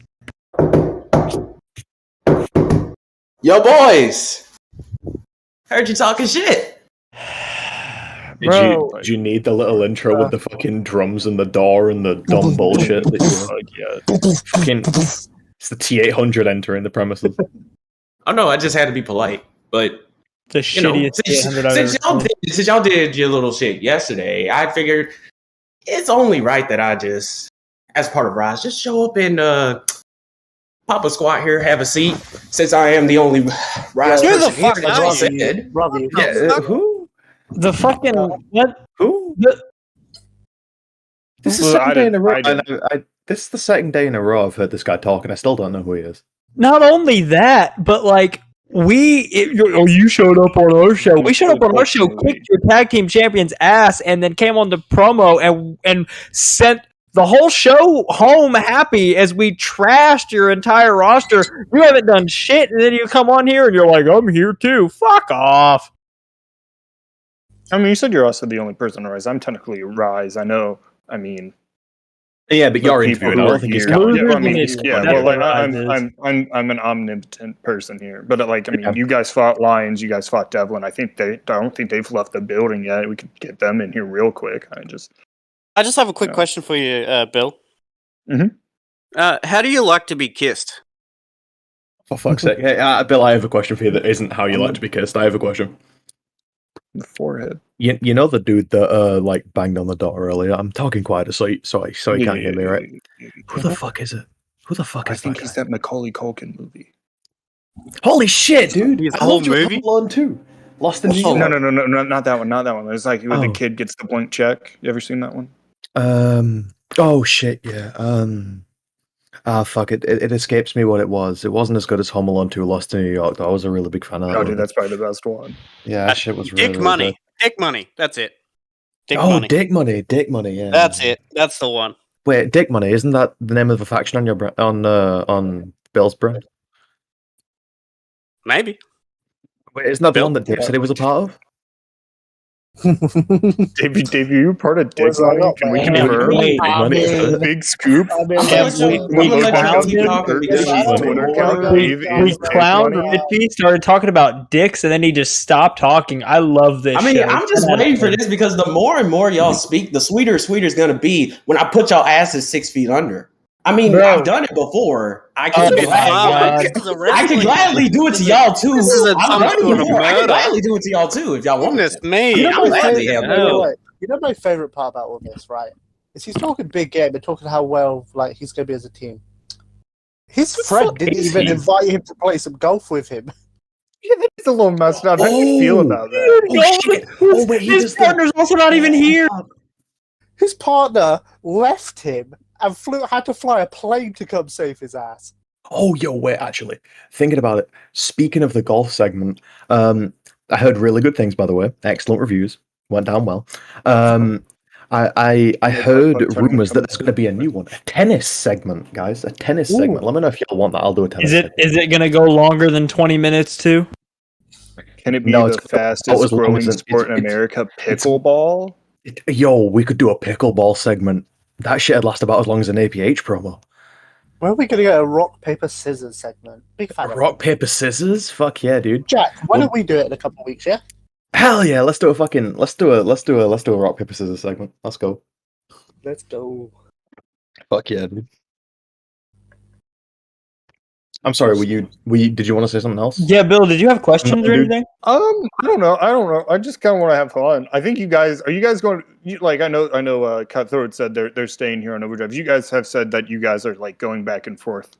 Speaker 11: Yo, boys! Heard you talking shit.
Speaker 10: Did you need the little intro with the fucking drums and the door and the dumb bullshit? Fucking, it's the T800 entering the premises.
Speaker 11: Oh no, I just had to be polite. But
Speaker 9: the shittiest
Speaker 11: since y'all did your little shit yesterday, I figured it's only right that I just, as part of Rise, just show up and pop a squat here, have a seat. Since I am the only Rise person here, as y'all said.
Speaker 10: Who?
Speaker 9: The fucking what?
Speaker 10: Who? This is the second day in a row. This is the second day in a row I've heard this guy talk, and I still don't know who he is.
Speaker 9: Not only that, but like you showed up on our show. We showed up on our show, kicked your tag team champion's ass, and then came on the promo and sent the whole show home happy as we trashed your entire roster. You haven't done shit, and then you come on here and you're like, I'm here too. Fuck off.
Speaker 1: I mean, you said you're also the only person on Rise. I'm technically Rise. I know. I mean,
Speaker 10: yeah, but you're interviewing. I don't think he's got.
Speaker 1: I'm an omnipotent person here. But like, I mean, you guys fought Lions. You guys fought Devlin. I don't think they've left the building yet. We could get them in here real quick. I just
Speaker 8: have a quick question for you, Bill.
Speaker 1: Mm-hmm.
Speaker 8: How do you like to be kissed?
Speaker 10: For fuck's sake. Hey, Bill, I have a question for you that isn't how you like to be kissed. I have a question.
Speaker 1: The forehead.
Speaker 10: You know the dude that like banged on the door earlier? I'm talking quieter, so he can't hear me, right? Who the fuck is it? Who the fuck is that? I think
Speaker 1: he's that Macaulay Culkin movie.
Speaker 10: Holy shit, dude!
Speaker 8: His whole movie.
Speaker 10: Too. Lost in New York.
Speaker 1: No, not that one. Not that one. It's like when the kid gets the blank check. You ever seen that one?
Speaker 10: Oh shit, yeah. Fuck it. It escapes me what it was. It wasn't as good as Home Alone 2 Lost in New York, though. I was a really big fan of that.
Speaker 1: Oh, dude, that's probably the best one.
Speaker 10: Yeah, that shit was really
Speaker 8: Dick Money.
Speaker 10: Good.
Speaker 8: Dick Money. That's it.
Speaker 10: Dick Money. Dick Money, yeah.
Speaker 8: That's it. That's the one.
Speaker 10: Wait, Dick Money, isn't that the name of a faction on your on Bill's brand?
Speaker 8: Maybe.
Speaker 10: Wait, isn't that the one that Dave said he was a part of?
Speaker 1: Dave, you part of Dick Money? Can we confirm? Big scoop.
Speaker 9: We clowned Richie, started talking about dicks, and then he just stopped talking. I love this.
Speaker 11: I mean,
Speaker 9: show.
Speaker 11: I'm just waiting for this because the more and more y'all speak, the sweeter it's gonna be when I put y'all asses 6 feet under. I mean,
Speaker 9: Bro.
Speaker 11: I've done it before. I can gladly do it to y'all too.
Speaker 8: This is
Speaker 11: I've done it before. I can gladly do it to y'all too if y'all want
Speaker 8: Goodness
Speaker 11: to.
Speaker 8: me.
Speaker 6: You know
Speaker 8: You
Speaker 6: my favorite part about all this, right? Is he's talking big game and talking how well like he's going to be as a team. His friend didn't even invite him to play some golf with him.
Speaker 1: Yeah, that's a little messed up. How do you feel about that?
Speaker 9: His partner's also not even here.
Speaker 6: His partner left him and had to fly a plane to come save his ass.
Speaker 10: Oh, yo, wait, actually, thinking about it, speaking of the golf segment, I heard really good things, by the way. Excellent reviews. Went down well. I heard rumors that there's going to be a new one. A tennis segment, guys. A tennis segment. Let me know if y'all want that. I'll do a tennis segment.
Speaker 9: Is it going to go longer than 20 minutes, too?
Speaker 1: Can it be the fastest growing sport in America? Pickleball?
Speaker 10: Yo, we could do a pickleball segment. That shit would last about as long as an APH promo.
Speaker 6: Where are we going to get a rock, paper, scissors segment? Big fan of
Speaker 10: rock, paper, scissors? Fuck yeah, dude.
Speaker 6: Jack, why don't we do it in a couple of weeks, yeah?
Speaker 10: Hell yeah, let's do a rock, paper, scissors segment. Let's go.
Speaker 6: Let's go.
Speaker 10: Fuck yeah, dude. I'm sorry, did you want to say something else?
Speaker 9: Yeah, Bill, did you have questions or anything?
Speaker 1: I don't know. I just kind of want to have fun. I think are you guys going, like, I know Cutthroat said they're staying here on Overdrive. You guys have said that you guys are, like, going back and forth.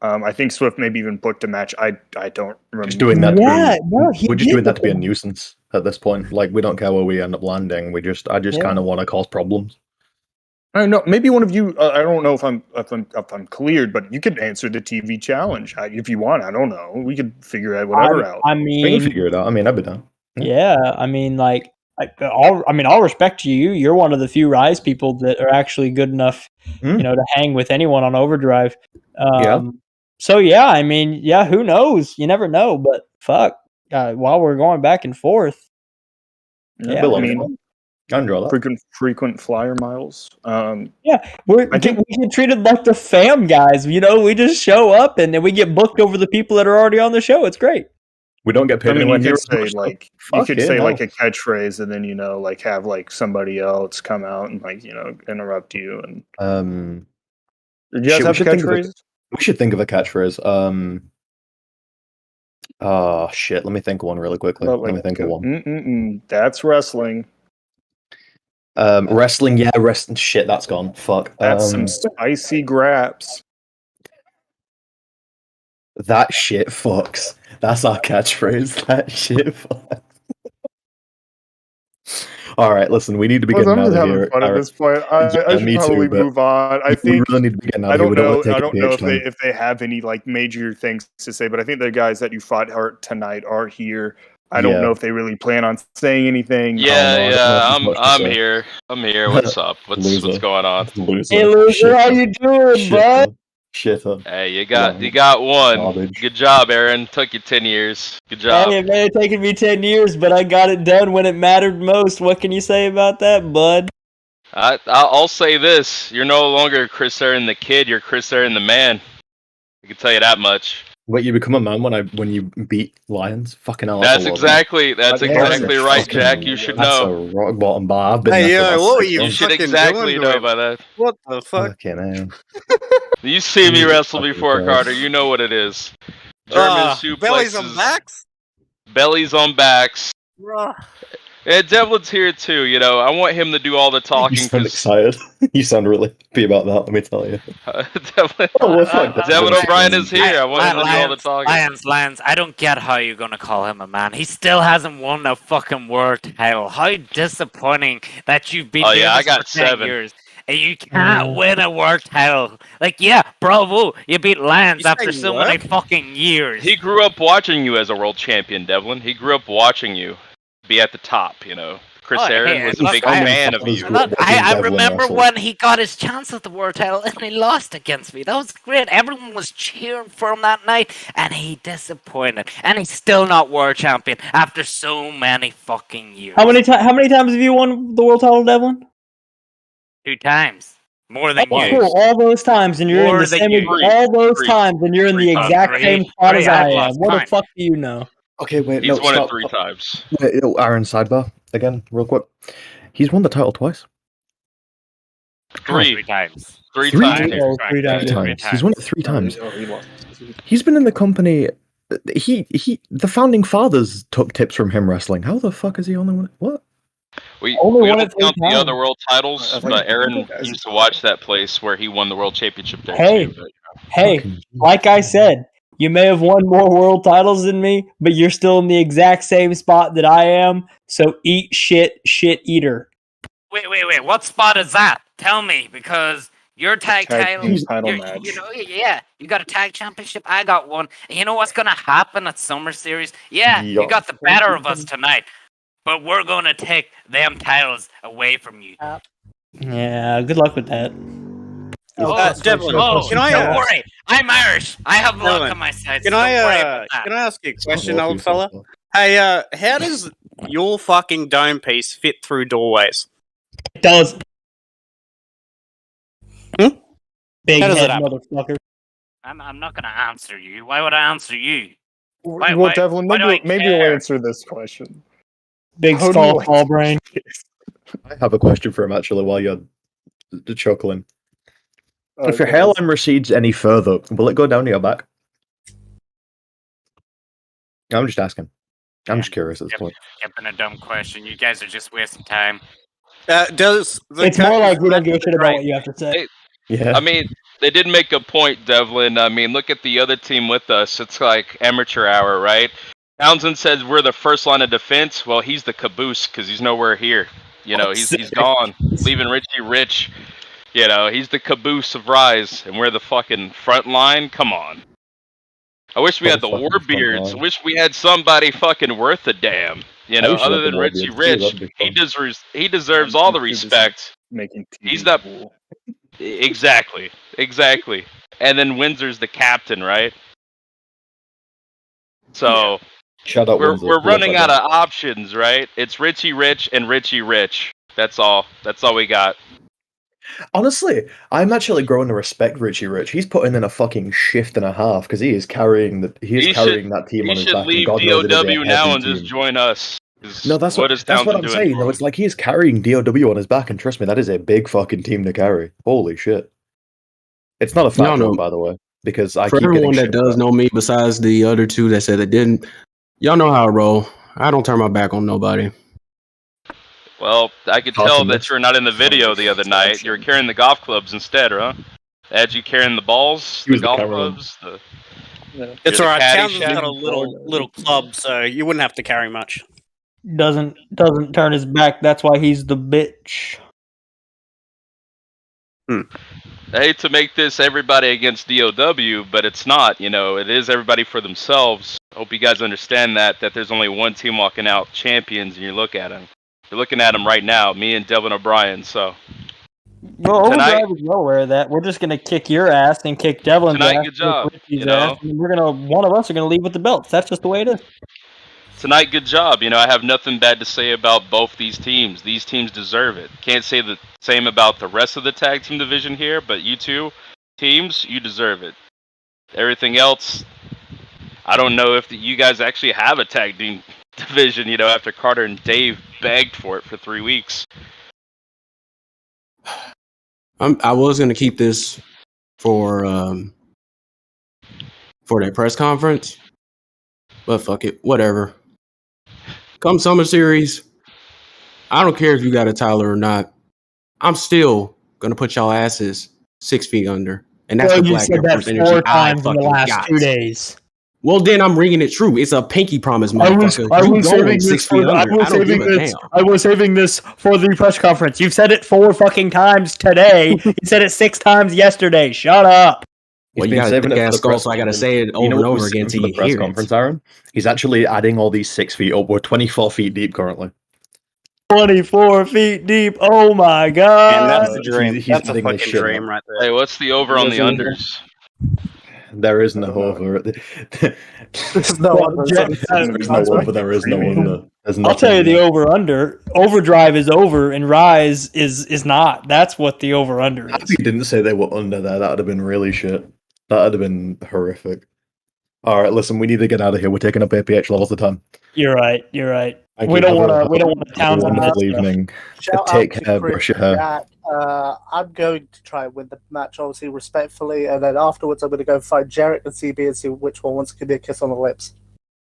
Speaker 1: I think Swift maybe even booked a match. I don't remember.
Speaker 10: Just doing that we're just doing that to be a nuisance at this point. Like, we don't care where we end up landing. I just kind of want to cause problems.
Speaker 1: I don't know. Maybe one of you. I don't know if I'm cleared, but you could answer the TV challenge if you want. I don't know. We could figure out whatever out.
Speaker 10: We can figure it out. I mean, I'd be down.
Speaker 9: Yeah, I mean, like, I'll respect you. You're one of the few Rise people that are actually good enough, to hang with anyone on Overdrive. So yeah, I mean, yeah, who knows? You never know. But fuck, while we're going back and forth,
Speaker 1: I mean, frequent flyer miles.
Speaker 9: we get treated like the fam guys. We just show up and then we get booked over the people that are already on the show. It's great.
Speaker 10: We don't get paid.
Speaker 1: I mean,
Speaker 10: anywhere
Speaker 1: you
Speaker 10: near
Speaker 1: could say
Speaker 10: as much,
Speaker 1: like
Speaker 10: though.
Speaker 1: you could
Speaker 10: Fuck
Speaker 1: say
Speaker 10: yeah,
Speaker 1: like
Speaker 10: no.
Speaker 1: a catchphrase, and then like have like somebody else come out and like interrupt you. And did you guys have catchphrases?
Speaker 10: We should think of a catchphrase. Oh shit! Let me think of one really quickly. Let me think of one.
Speaker 1: That's wrestling.
Speaker 10: Wrestling, yeah, wrestling. Shit, that's gone. Fuck.
Speaker 1: That's some spicy graps.
Speaker 10: That shit fucks. That's our catchphrase. That shit fucks. All right, listen, we need to be getting out of here.
Speaker 1: Fun at this point. I should probably move on. I think
Speaker 10: we really need to be getting out
Speaker 1: I
Speaker 10: of here.
Speaker 1: don't know if they have any like major things to say, but I think the guys that you fought tonight are here. I don't know if they really plan on saying anything.
Speaker 12: I'm here. What's up? What's going on?
Speaker 9: Hey, loser, how you doing, bud?
Speaker 10: Shit up.
Speaker 12: Hey, you got one.
Speaker 10: Garbage.
Speaker 12: Good job, Aaron. Took you 10 years. Good job.
Speaker 9: Hey, it may have taken me 10 years, but I got it done when it mattered most. What can you say about that, bud?
Speaker 12: I'll say this: you're no longer Chris Aaron the kid. You're Chris Aaron the man. I can tell you that much.
Speaker 10: Wait, you become a man when you beat lions? Fucking hell.
Speaker 12: That's exactly right, Jack. You should know.
Speaker 10: That's a rock bottom bar.
Speaker 13: Hey, what were you?
Speaker 12: You should exactly know about that.
Speaker 13: What the fuck?
Speaker 10: Fucking hell.
Speaker 12: You see me wrestle before, Carter. You know what it is. German suplexes.
Speaker 13: Bellies on backs?
Speaker 12: Bellies on backs.
Speaker 13: Bruh.
Speaker 12: Yeah, Devlin's here too. I want him to do all the talking.
Speaker 10: You sound excited. You sound really happy about that. Let me tell you.
Speaker 12: Devlin O'Brien is here. I want him to do all the talking.
Speaker 14: Lions. I don't get how you're gonna call him a man. He still hasn't won a fucking world title. How disappointing that you've been doing
Speaker 12: I
Speaker 14: this
Speaker 12: got
Speaker 14: for 10
Speaker 12: 7
Speaker 14: years. And you can't win a world title. Like, yeah, bravo, you beat Lions after so many fucking years.
Speaker 12: He grew up watching you as a world champion, Devlin. He grew up watching you be at the top, Chris Aaron was a big fan of you.
Speaker 14: I remember when he got his chance at the world title and he lost against me. That was great. Everyone was cheering for him that night, and he disappointed. And he's still not world champion after so many fucking years.
Speaker 9: How many times have you won the world title, Devlin?
Speaker 14: 2 times. More than you.
Speaker 9: Cool. All those times, and you're in the same. All those times, and you're in the exact same spot as I am. What the fuck do you know?
Speaker 10: Okay, wait.
Speaker 12: He's won it 3 times.
Speaker 10: Wait, Aaron, sidebar again, real quick. He's won the title twice.
Speaker 12: 3
Speaker 14: times.
Speaker 12: 3 times.
Speaker 10: Three times. He's won it 3 times. He's been in the company. The founding fathers took tips from him wrestling. How the fuck is he only won it? What?
Speaker 12: We don't count the other world titles, but Aaron used to watch that place where he won the world championship there.
Speaker 9: Hey, like I said, you may have won more world titles than me, but you're still in the exact same spot that I am. So eat shit eater.
Speaker 14: Wait. What spot is that? Tell me, because your tag title
Speaker 1: match.
Speaker 14: You got a tag championship. I got one. And you know what's gonna happen at Summer Series? Yeah, you got the better of us tonight, but we're gonna take them titles away from you.
Speaker 9: Yeah, good luck with that.
Speaker 13: Devlin,
Speaker 14: don't worry. I'm Irish. I have luck on my side.
Speaker 13: Can I ask you a question, old fella? Hey, how does your fucking dome piece fit through doorways?
Speaker 9: It does. Big
Speaker 13: How does
Speaker 9: head
Speaker 13: it happen?
Speaker 9: motherfucker.
Speaker 14: I'm not gonna answer you. Why would I answer you?
Speaker 1: Well, Devlin, maybe you'll answer this question.
Speaker 9: Big skull, ball brain.
Speaker 10: I have a question for him actually. While you're chuckling. If your hairline recedes any further, will it go down to your back? I'm just asking. I'm just curious at this point.
Speaker 14: Keeping a dumb question. You guys are just wasting time.
Speaker 9: It's more like we don't give a shit about what you have to say.
Speaker 10: Yeah.
Speaker 12: I mean, they did make a point, Devlin. I mean, look at the other team with us. It's like amateur hour, right? Townsend says we're the first line of defense. Well, he's the caboose because he's nowhere here. He's gone, leaving Richie rich. You know, he's the caboose of Rise, and we're the fucking front line. Come on. I wish we had the Warbeards. I wish we had somebody fucking worth a damn. You know, other than Richie Rich, he deserves all the respect.
Speaker 1: Making TV
Speaker 12: He's not
Speaker 1: cool.
Speaker 12: exactly. And then Windsor's the captain, right? So
Speaker 10: Shout out Windsor.
Speaker 12: we're running out of options, right? It's Richie Rich and Richie Rich. That's all. That's all we got.
Speaker 10: Honestly, I'm actually growing to respect Richie Rich. He's putting in a fucking shift and a half because he is carrying that team on his back.
Speaker 12: He should leave DOW now and just join us.
Speaker 10: No, that's what I'm saying. Though it's like he's carrying DOW on his back, and trust me, that is a big fucking team to carry. Holy shit! It's not a fact, by the way, because I
Speaker 11: for
Speaker 10: keep
Speaker 11: everyone that does know me, besides the other two that said they didn't, y'all know how I roll. I don't turn my back on nobody.
Speaker 12: Well, I could tell that you're not in the video the other night. You were carrying the golf clubs instead, huh? Had you carrying the balls, the golf clubs?
Speaker 13: It's alright. Townsend's got a little club, so you wouldn't have to carry much.
Speaker 9: Doesn't turn his back. That's why he's the bitch.
Speaker 12: I hate to make this everybody against DOW, but it's not. You know, it is everybody for themselves. I hope you guys understand that there's only one team walking out champions, and you look at them. You're looking at them right now, me and Devin O'Brien. So,
Speaker 9: well, Overdrive is well aware of that. We're just gonna kick your ass and kick Devlin's ass.
Speaker 12: Good job.
Speaker 9: Ass, and one of us are gonna leave with the belts. That's just the way it is.
Speaker 12: Tonight, good job. You know, I have nothing bad to say about both these teams. These teams deserve it. Can't say the same about the rest of the tag team division here, but you two teams, you deserve it. Everything else, I don't know if you guys actually have a tag team division, you know, after Carter and Dave begged for it for 3 weeks.
Speaker 11: I was going to keep this for that press conference, but fuck it, whatever. Come Summer Series, I don't care if you got a Tyler or not. I'm still going to put y'all asses 6 feet under. And that's the Black Air Force energy
Speaker 9: 4 times in the last 2 days.
Speaker 11: Well, then I'm ringing it true. It's a pinky promise, motherfucker. I
Speaker 9: was saving this for the press conference. You've said it 4 fucking times today. You said it 6 times yesterday. Shut up.
Speaker 11: Well, you got a big ass skull, so I got to say it over and over again to you
Speaker 10: press conference, Aaron. He's actually adding all these 6 feet up. We're 24 feet deep currently.
Speaker 9: 24 feet deep. Oh my god.
Speaker 13: And that's the dream. That's a fucking dream right there.
Speaker 12: Hey, what's the over on the unders?
Speaker 10: There is no over.
Speaker 6: There's no over.
Speaker 10: There's no over. There is no under.
Speaker 9: I'll tell you the over under. Overdrive is over and Rise is not. That's what the over under is.
Speaker 10: If you didn't say they were under there, that would have been really shit. That would have been horrific. All right, listen, we need to get out of here. We're taking up APH levels of time.
Speaker 9: You're right. We don't want to Townsend.
Speaker 10: Wonderful evening. Take care, brush your hair.
Speaker 6: I'm going to try and win the match, obviously, respectfully, and then afterwards I'm going to go find Jarrett and CB and see which one wants to give me a kiss on the lips.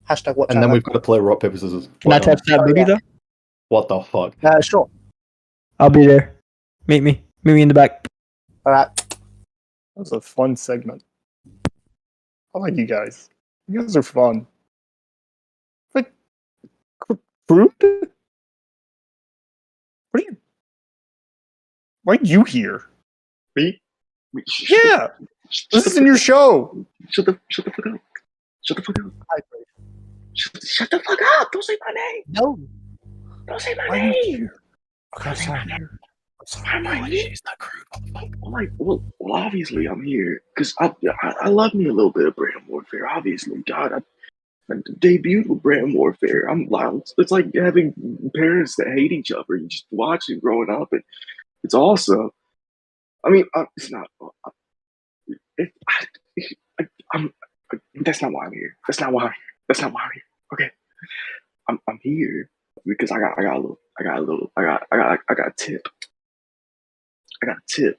Speaker 6: Hashtag watch.
Speaker 10: And then we've got to play rock, paper, scissors.
Speaker 9: Can I touch that baby, though?
Speaker 10: What the fuck?
Speaker 6: Sure.
Speaker 9: I'll be there. Meet me in the back.
Speaker 6: All right.
Speaker 1: That was a fun segment. I like you guys. You guys are fun. Like, fruit? What are you? Why are you here?
Speaker 15: Me?
Speaker 1: Yeah. This isn't your show.
Speaker 15: Shut the fuck up. Shut the fuck up. Shut the fuck up. Don't say my name.
Speaker 6: No.
Speaker 15: Don't say my name.
Speaker 6: Okay, sorry.
Speaker 15: I'm here. She's not crude. Well, obviously I'm here because I love me a little bit of brand warfare. Obviously, God, I debuted with brand warfare. I'm loud. It's like having parents that hate each other. You just watch it growing up, and it's awesome. I mean, it's not. That's not why I'm here. That's not why I'm here. Okay, I'm here because I got a tip. I got a tip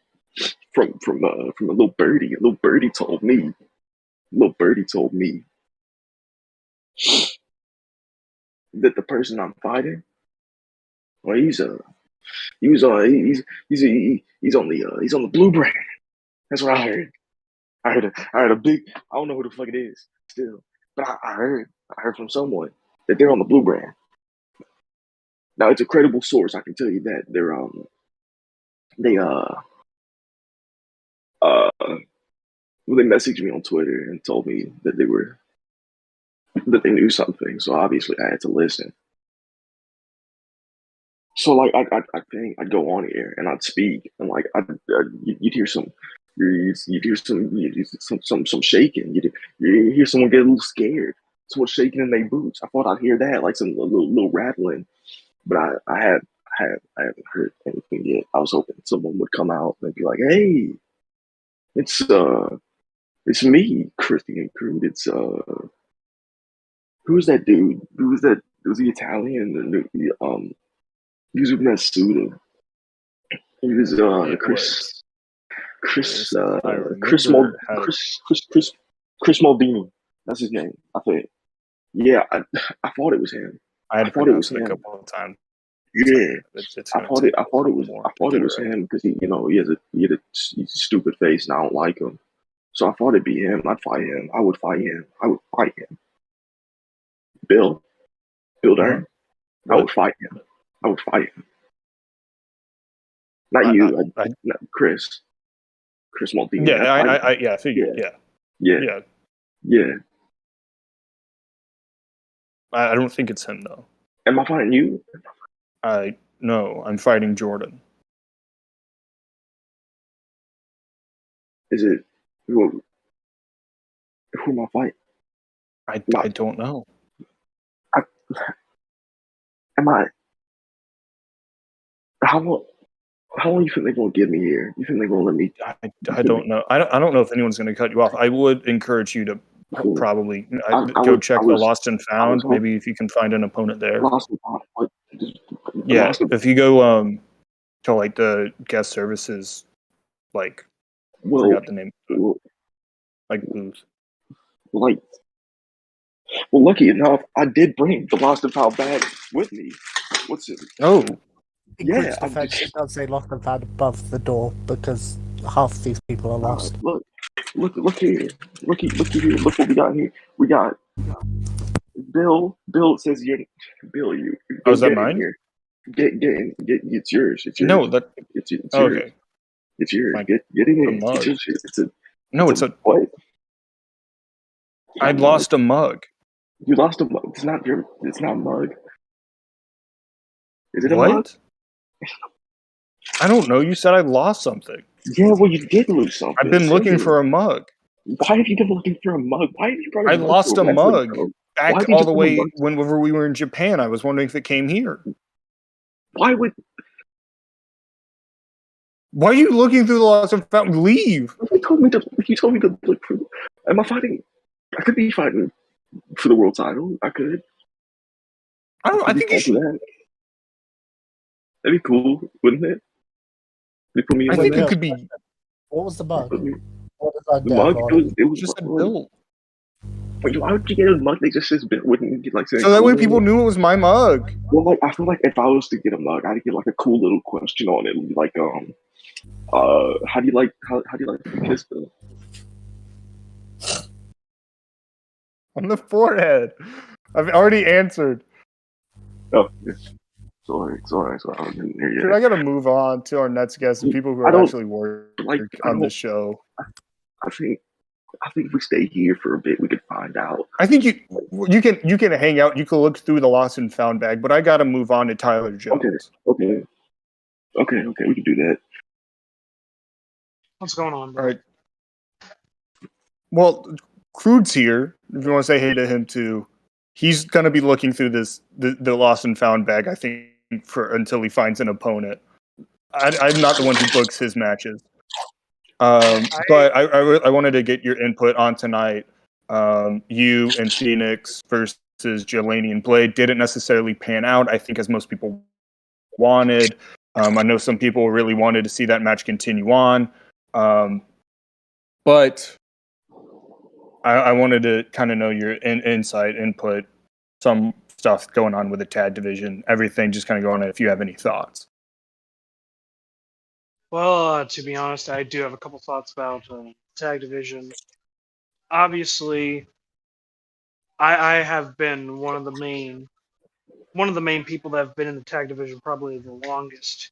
Speaker 15: from a little birdie. A little birdie told me. That the person I'm fighting, well, he's on the blue brand. That's what I heard. I heard a big. I don't know who the fuck it is still, but I heard from someone that they're on the blue brand. Now it's a credible source. I can tell you that well, they messaged me on Twitter and told me that they knew something. So obviously I had to listen. So like I think I'd go on here and I'd speak and like you'd hear some shaking. You hear someone get a little scared. Someone shaking in their boots. I thought I'd hear that like some little rattling, but I haven't heard anything yet. I was hoping someone would come out and be like, "Hey, it's me, Christian Crude. It's who's that dude? Who's that? Was he Italian? He was with Matsuda. He was Chris Maldini. That's his name. I think. Yeah, I thought it was him.
Speaker 1: I had to pronounce it a couple of times.
Speaker 15: Yeah,
Speaker 1: It's
Speaker 15: I thought it was him because he had a stupid face and I don't like him. So I thought it'd be him. I'd fight him. I would fight him. Bill Dern. I would fight him. Not you, Chris. Chris Maldini.
Speaker 1: Yeah, I figured.
Speaker 15: Yeah.
Speaker 1: I don't think it's him though.
Speaker 15: Am I fighting you?
Speaker 1: No, I'm fighting Jordan.
Speaker 15: Is it who am I fighting?
Speaker 1: I don't know.
Speaker 15: Am I? How long do you think they're gonna give me here? You think they're gonna let me?
Speaker 1: I don't know. I don't know if anyone's going to cut you off. I would encourage you to probably go check the Lost and Found. Maybe if you can find an opponent there. Yeah, if you go to like the guest services, like forgot the name, like booth.
Speaker 15: Well, lucky enough, I did bring the Lost and Found bag with me. What's it?
Speaker 1: Oh.
Speaker 6: Yeah, it does say Lost and Found above the door because half of these people are lost.
Speaker 15: Look here. Look here. Look what we got here. We got Bill. Bill says you're Bill. You.
Speaker 1: Oh, is that mine?
Speaker 15: Here. Get in. It's yours. It's yours.
Speaker 1: No,
Speaker 15: it's yours.
Speaker 1: Okay.
Speaker 15: It's yours. Get in here. It's a what?
Speaker 1: I lost a mug.
Speaker 15: You lost a mug. It's not a mug. Is it a
Speaker 1: what?
Speaker 15: mug?
Speaker 1: I don't know. You said I lost something.
Speaker 15: Yeah, well, you did lose something.
Speaker 1: I've been looking for a mug.
Speaker 15: Why have you been looking for a mug? Why have you brought
Speaker 1: I lost a mug back all the way whenever we were in Japan. I was wondering if it came here.
Speaker 15: Why
Speaker 1: are you looking through the Lost and Found? Leave.
Speaker 15: You told me to look for. Am I fighting? I could be fighting for the world title. I could.
Speaker 1: I think you should.
Speaker 15: That'd be cool, wouldn't it? They put me in
Speaker 1: I think it could be.
Speaker 6: What was the mug?
Speaker 15: The mug? It was
Speaker 1: just a Bill.
Speaker 15: Wait, why would you get a mug that just says Bill? Wouldn't get like
Speaker 1: so that way people knew it was my mug.
Speaker 15: Well, like I feel like if I was to get a mug, I'd get like a cool little question on it, like how do you like to be kissed, Bill?
Speaker 1: On the forehead. I've already answered.
Speaker 15: Oh, yeah. Sorry. I didn't hear you.
Speaker 1: Dude, I gotta move on to our next guest and people who are actually work on the show.
Speaker 15: I think if we stay here for a bit, we could find out.
Speaker 1: I think you can hang out. You can look through the Lost and Found bag, but I gotta move on to Tyler Jones.
Speaker 15: Okay. We can do that.
Speaker 16: What's going on, bro?
Speaker 1: All right. Well, Crude's here. If you want to say hey to him too, he's gonna be looking through the Lost and Found bag. I think until he finds an opponent. I'm not the one who books his matches. But I wanted to get your input on tonight. You and Phoenix versus Jelani and Blade didn't necessarily pan out, I think, as most people wanted. I know some people really wanted to see that match continue on. But I wanted to kind of know your input, some stuff going on with the tag division, everything just kind of going on if you have any thoughts.
Speaker 16: Well, to be honest, I do have a couple thoughts about tag division. Obviously, I have been one of the main people that have been in the tag division probably the longest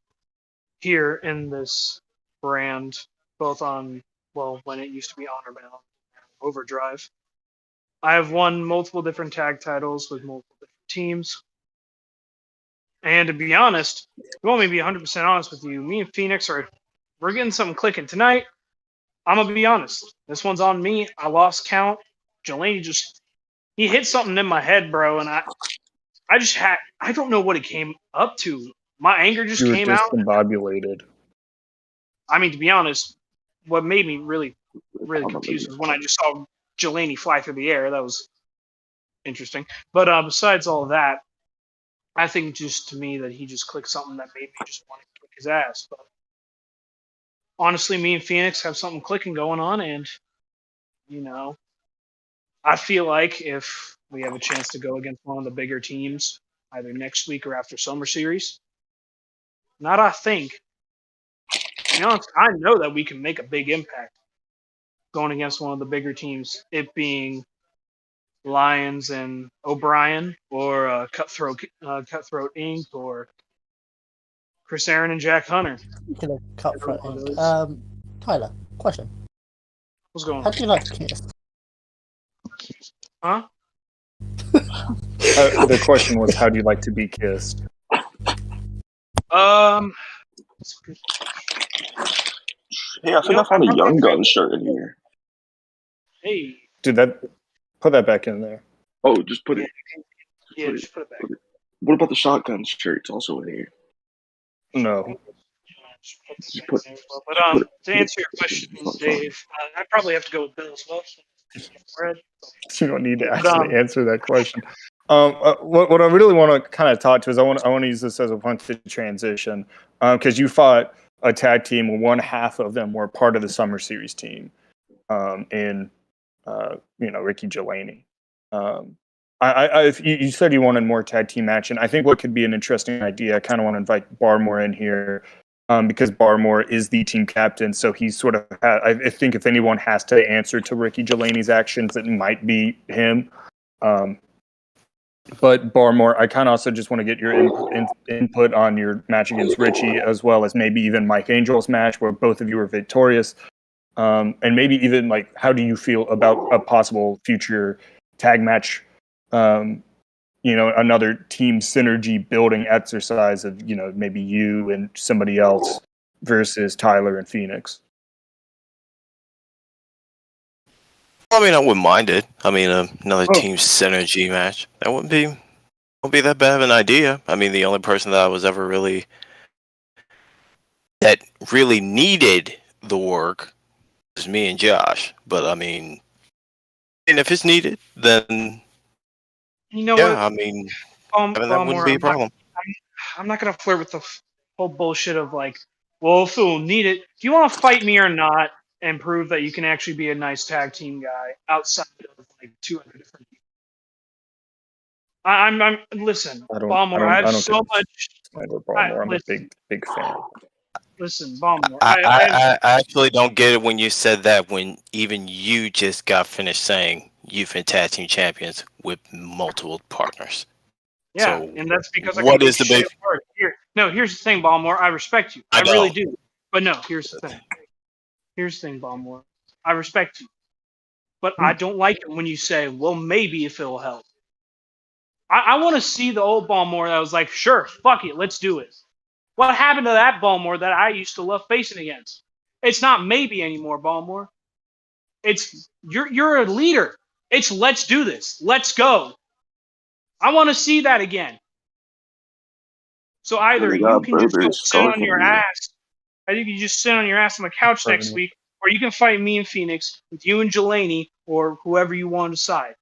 Speaker 16: here in this brand, both on well, when it used to be Honorbound, Overdrive. I have won multiple different tag titles with multiple different teams. And to be honest, if you want me to be 100% honest with you, me and Phoenix we're getting something clicking tonight. I'm gonna be honest. This one's on me. I lost count. Jelani he hit something in my head, bro, and I don't know what it came up to. My anger just
Speaker 1: You were
Speaker 16: came out.
Speaker 1: discombobulated.
Speaker 16: I mean, to be honest, what made me really, really confused was when I just saw Jelani fly through the air. That was interesting. But besides all of that, I think just to me that he just clicked something that made me just want to kick his ass. But honestly, me and Phoenix have something clicking going on, and you know, I feel like if we have a chance to go against one of the bigger teams, either next week or after Summer Series, not I think. To be honest, I know that we can make a big impact going against one of the bigger teams. It being Lions and O'Brien, or Cutthroat Inc., or Chris Aaron and Jack Hunter.
Speaker 6: Speaking of Cutthroat Inc., Tyler, question.
Speaker 16: What's going on?
Speaker 6: How do you like to kiss?
Speaker 16: Huh?
Speaker 1: The question was, how do you like to be kissed?
Speaker 15: Hey, I think I found a Young Gun shirt in here.
Speaker 16: Hey.
Speaker 1: Dude, put that back in there.
Speaker 15: Oh, just put it.
Speaker 16: Yeah, just put it back.
Speaker 15: What about the shotgun shirt? It's also in here.
Speaker 1: No.
Speaker 16: But to answer your question, Dave, I probably have to go with Bill as well.
Speaker 1: You don't need to actually answer that question. What I really want to kind of talk to is I want to use this as a point to transition, because you fought a tag team where one half of them were part of the Summer Series team, in Ricky Jelani. You said you wanted more tag team action. I think what could be an interesting idea, I kind of want to invite Barmore in here, because Barmore is the team captain, so he's sort of, I think if anyone has to answer to Ricky Jelani's actions, it might be him. But Barmore, I kind of also just want to get your input on your match against Richie, as well as maybe even Mike Angel's match where both of you were victorious. And maybe even like, how do you feel about a possible future tag match? Another team synergy building exercise of, maybe you and somebody else versus Tyler and Phoenix.
Speaker 4: I mean, I wouldn't mind it. I mean, another team synergy match. That wouldn't be that bad of an idea. I mean, the only person that I was ever really needed the work was me and Josh. But I mean, and if it's needed, then
Speaker 16: what?
Speaker 4: I mean, that wouldn't be a problem.
Speaker 16: I'm not gonna flirt with the whole bullshit of like, well, if you'll need it, do you want to fight me or not, and prove that you can actually be a nice tag team guy outside of like 200 different people? I'm listen, Balmore. I have so much.
Speaker 1: I'm a big fan.
Speaker 16: Listen, Balmore.
Speaker 4: I actually don't get it when you said that, when even you just got finished saying you've been tag team champions with multiple partners.
Speaker 16: Yeah,
Speaker 4: so
Speaker 16: and that's because
Speaker 4: what is the big?
Speaker 16: Here's the thing, Balmore. I respect you. I really do. But no, here's the thing. Here's the thing, Balmore. I respect you, but I don't like it when you say, "Well, maybe if it'll help." I want to see the old Balmore that was like, "Sure, fuck it, let's do it." What happened to that Balmore that I used to love facing against? It's not maybe anymore, Balmore. It's you're a leader. It's let's do this. Let's go. I want to see that again. So either you can just go sit on your ass. I think you just sit on your ass on the couch next week, or you can fight me and Phoenix with you and Jelani or whoever you want to decide.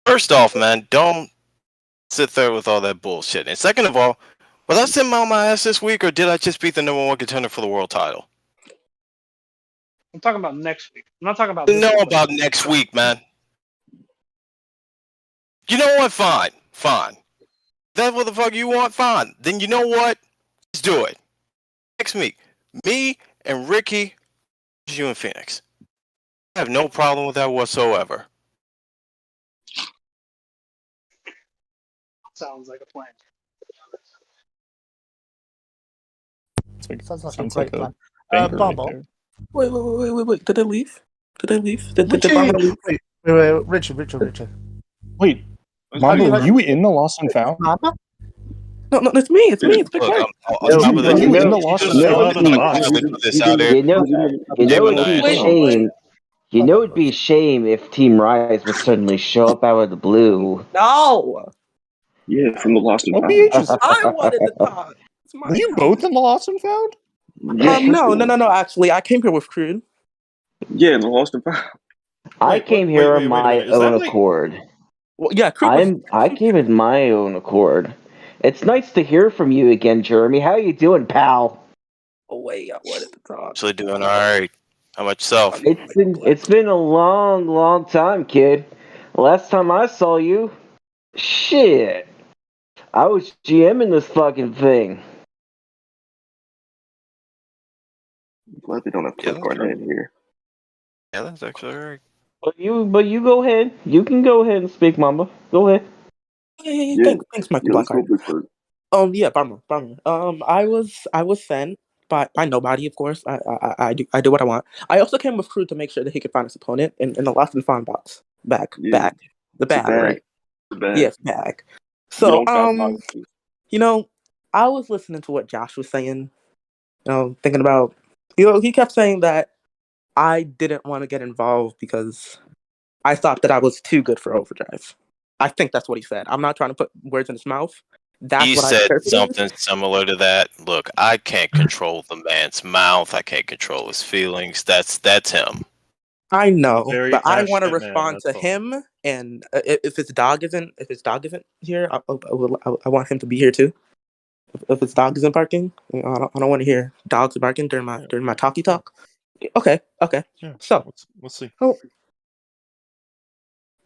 Speaker 4: First off, man, don't sit there with all that bullshit. And second of all, was I sitting on my ass this week, or did I just beat the #1 contender for the world title?
Speaker 16: I'm talking about next week. I'm not talking about this week.
Speaker 4: About next week, man. You know what? Fine. That's what the fuck you want? Fine. Then you know what? Let's do it. Next week. Me and Ricky, you and Phoenix. I have no problem with that whatsoever.
Speaker 16: Sounds like a plan.
Speaker 6: Sounds like a great plan. Bumble,
Speaker 17: Wait. Did they leave? Did
Speaker 6: Richie,
Speaker 17: Mama leave?
Speaker 6: wait, Richard.
Speaker 1: Wait,
Speaker 6: How
Speaker 1: Mamba,
Speaker 6: do you
Speaker 1: were
Speaker 6: like
Speaker 1: you in the Lost and Found?
Speaker 6: Mama?
Speaker 17: No, it's me. It's me. It's Big
Speaker 4: Look,
Speaker 17: Bird.
Speaker 4: on top of
Speaker 1: Were
Speaker 4: this,
Speaker 1: you in the
Speaker 4: I'm
Speaker 1: Lost
Speaker 4: just
Speaker 1: and
Speaker 4: gonna,
Speaker 1: Found in the box?
Speaker 4: quietly put this out there.
Speaker 18: You know, it'd be a shame. You know, it'd be a shame if Team Rise would suddenly show up out of the blue.
Speaker 17: No.
Speaker 15: Yeah, from the Lost and
Speaker 1: Well,
Speaker 15: Found.
Speaker 1: BH is.
Speaker 17: I wanted to talk. It's my
Speaker 1: Were you both in the Lost and Found?
Speaker 15: Yeah,
Speaker 17: No. Actually, I came here with Crude.
Speaker 15: Yeah, the Lost and Found.
Speaker 18: I came here on my own accord.
Speaker 17: Well, yeah, Crude
Speaker 18: I came in my own accord. It's nice to hear from you again, Jeremy. How you doing, pal?
Speaker 17: Oh wait, I wanted to talk.
Speaker 4: Actually doing all right. How about yourself?
Speaker 18: It's been a long time, kid. Last time I saw you, shit, I was GMing this fucking thing.
Speaker 15: I'm glad they don't have Cliff Barnett in here.
Speaker 4: Yeah, that's actually all right.
Speaker 18: But you go ahead. You can go ahead and speak, Mama. Go ahead.
Speaker 17: Yeah. Thanks, Michael
Speaker 15: let's go,
Speaker 17: Blackheart.
Speaker 15: Big Bird.
Speaker 17: Yeah, Barmer. I was sent by nobody, of course. I do what I want. I also came with Crew to make sure that he could find his opponent in the Lost and Found box. Back. The bag, right?
Speaker 15: The bag.
Speaker 17: Yes, bag.
Speaker 15: You
Speaker 17: So,
Speaker 15: don't count boxes.
Speaker 17: I was listening to what Josh was saying. Thinking about, he kept saying that I didn't want to get involved because I thought that I was too good for Overdrive. I think that's what he said. I'm not trying to put words in his mouth. That's
Speaker 4: He
Speaker 17: what I
Speaker 4: said
Speaker 17: interpreted.
Speaker 4: something similar to that. Look, I can't control the man's mouth. I can't control his feelings. That's him.
Speaker 17: I know,
Speaker 5: Very
Speaker 17: but I want to
Speaker 5: passionate man,
Speaker 17: respond to
Speaker 5: that's all.
Speaker 17: him. And if his dog isn't here, I want him to be here too. If his dog isn't barking, I don't want to hear dogs barking during my talkie talk. Okay.
Speaker 5: Yeah,
Speaker 17: So
Speaker 5: we'll see.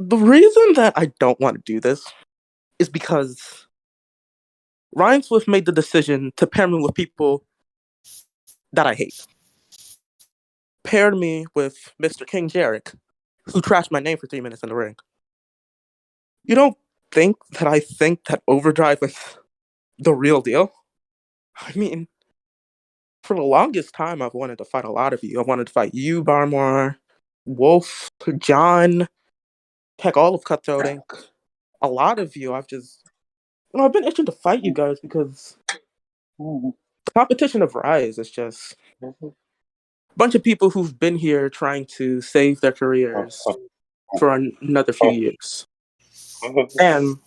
Speaker 17: The reason that I don't want to do this is because Ryan Swift made the decision to pair me with people that I hate. Paired me with Mr. King Jarek, who trashed my name for 3 minutes in the ring. You don't think that I think that Overdrive is the real deal? I mean, for the longest time, I've wanted to fight a lot of you. I wanted to fight you, Barmore, Wolf, John, heck, all of Cutthroat Inc. A lot of you, I've been itching to fight you guys because the competition of Rise is just a bunch of people who've been here trying to save their careers for another few years. And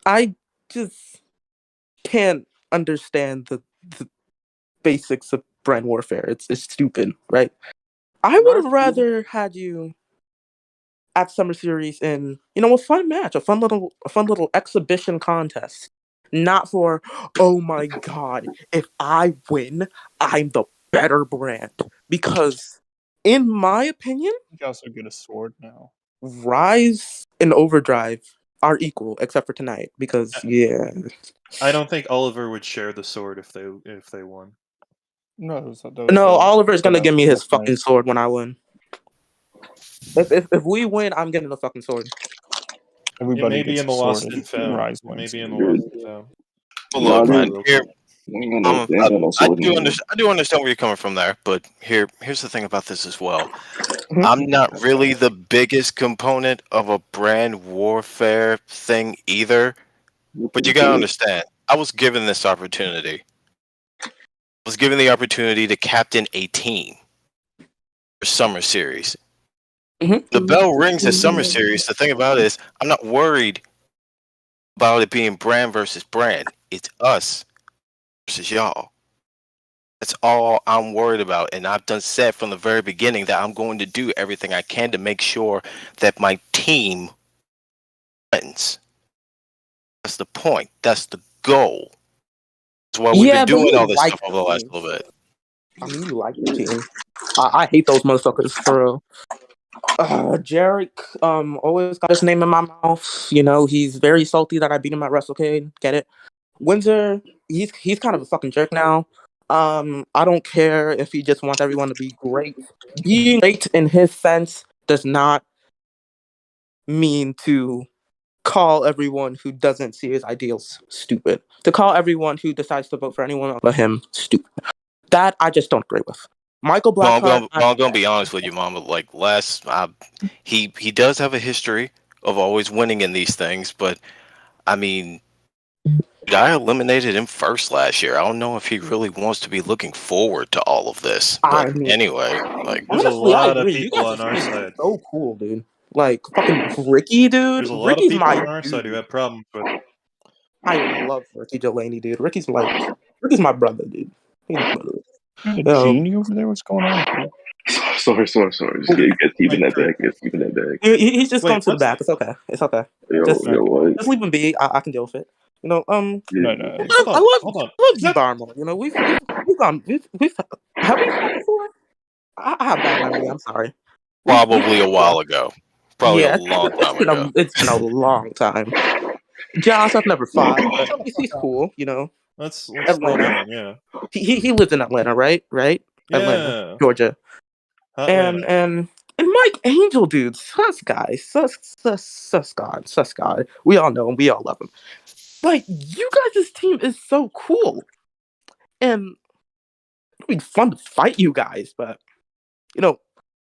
Speaker 17: I just can't understand the basics of brand warfare. It's stupid, right? I would have rather had you at Summer Series in, a fun match, a fun little exhibition contest. Not for, oh my god, if I win, I'm the better brand. Because, in my opinion,
Speaker 1: You also get a sword now.
Speaker 17: Rise and Overdrive are equal, except for tonight. Because, yeah.
Speaker 5: I don't think Oliver would share the sword if they won.
Speaker 1: No,
Speaker 17: Oliver's gonna give me his fucking sword when I win. If we win, I'm getting the fucking sword.
Speaker 1: Everybody
Speaker 5: maybe
Speaker 1: gets
Speaker 5: in the
Speaker 1: a sword
Speaker 5: Lost
Speaker 1: and
Speaker 5: and Found.
Speaker 1: Rise wins.
Speaker 5: Maybe in the Lost and Found.
Speaker 4: Well, look, man. Here,
Speaker 15: I
Speaker 4: I do understand where you're coming from there, but here's the thing about this as well.
Speaker 17: Mm-hmm.
Speaker 4: I'm not really the biggest component of a brand warfare thing either, but you gotta understand. I was given this opportunity. I was given the opportunity to captain a team for Summer Series. The bell rings at Summer Series. The thing about it is, I'm not worried about it being brand versus brand. It's us versus y'all. That's all I'm worried about. And I've said from the very beginning that I'm going to do everything I can to make sure that my team wins. That's the point. That's the goal. That's why we've been doing all this stuff over the last little bit.
Speaker 17: I mean, you like your team. I hate those motherfuckers for real. Jarek, always got his name in my mouth. He's very salty that I beat him at WrestleCade. Get it? Windsor, he's kind of a fucking jerk now. I don't care if he just wants everyone to be great. Being great in his sense does not mean to call everyone who doesn't see his ideals stupid. To call everyone who decides to vote for anyone but him stupid. That I just don't agree with. Michael
Speaker 4: Well,
Speaker 17: Blackheart.
Speaker 4: I'm gonna be honest with you, Mama. Like he does have a history of always winning in these things, but I mean, I eliminated him first last year. I don't know if he really wants to be looking forward to all of this. But anyway, like
Speaker 5: There's a
Speaker 17: honestly, I
Speaker 5: lot of
Speaker 17: agree. You
Speaker 5: people
Speaker 17: guys
Speaker 5: on
Speaker 17: are
Speaker 5: our side.
Speaker 17: so cool, dude. Like fucking Ricky, dude.
Speaker 5: There's a lot of
Speaker 17: Ricky's
Speaker 5: people
Speaker 17: my
Speaker 5: on our side who
Speaker 17: dude.
Speaker 5: have problems with it.
Speaker 17: I love Ricky Delaney, dude. Ricky's my brother, dude. He's my brother.
Speaker 1: A genie over there? What's going on?
Speaker 15: Sorry. Just get keeping that back. Get keeping that back.
Speaker 17: He's just going to the back. It's okay. It's okay.
Speaker 15: Yo,
Speaker 17: Just
Speaker 15: what?
Speaker 17: leave him be. I can deal with it. You know,
Speaker 1: No.
Speaker 17: I love you, Barmore. You know, we've gone. Have we fought before? I have bad memory. I'm sorry.
Speaker 4: probably a while ago. Probably a long time ago.
Speaker 17: It's been a long time. Josh, I've never fought, but he's cool. You know,
Speaker 5: Let's
Speaker 17: Atlanta.
Speaker 5: yeah.
Speaker 17: He lives in Atlanta, right? Atlanta,
Speaker 5: Yeah.
Speaker 17: Georgia.
Speaker 5: Atlanta.
Speaker 17: And Mike Angel, dude, sus guy. We all know him. We all love him. Like, you guys' team is so cool. And it'd be fun to fight you guys, but, you know, it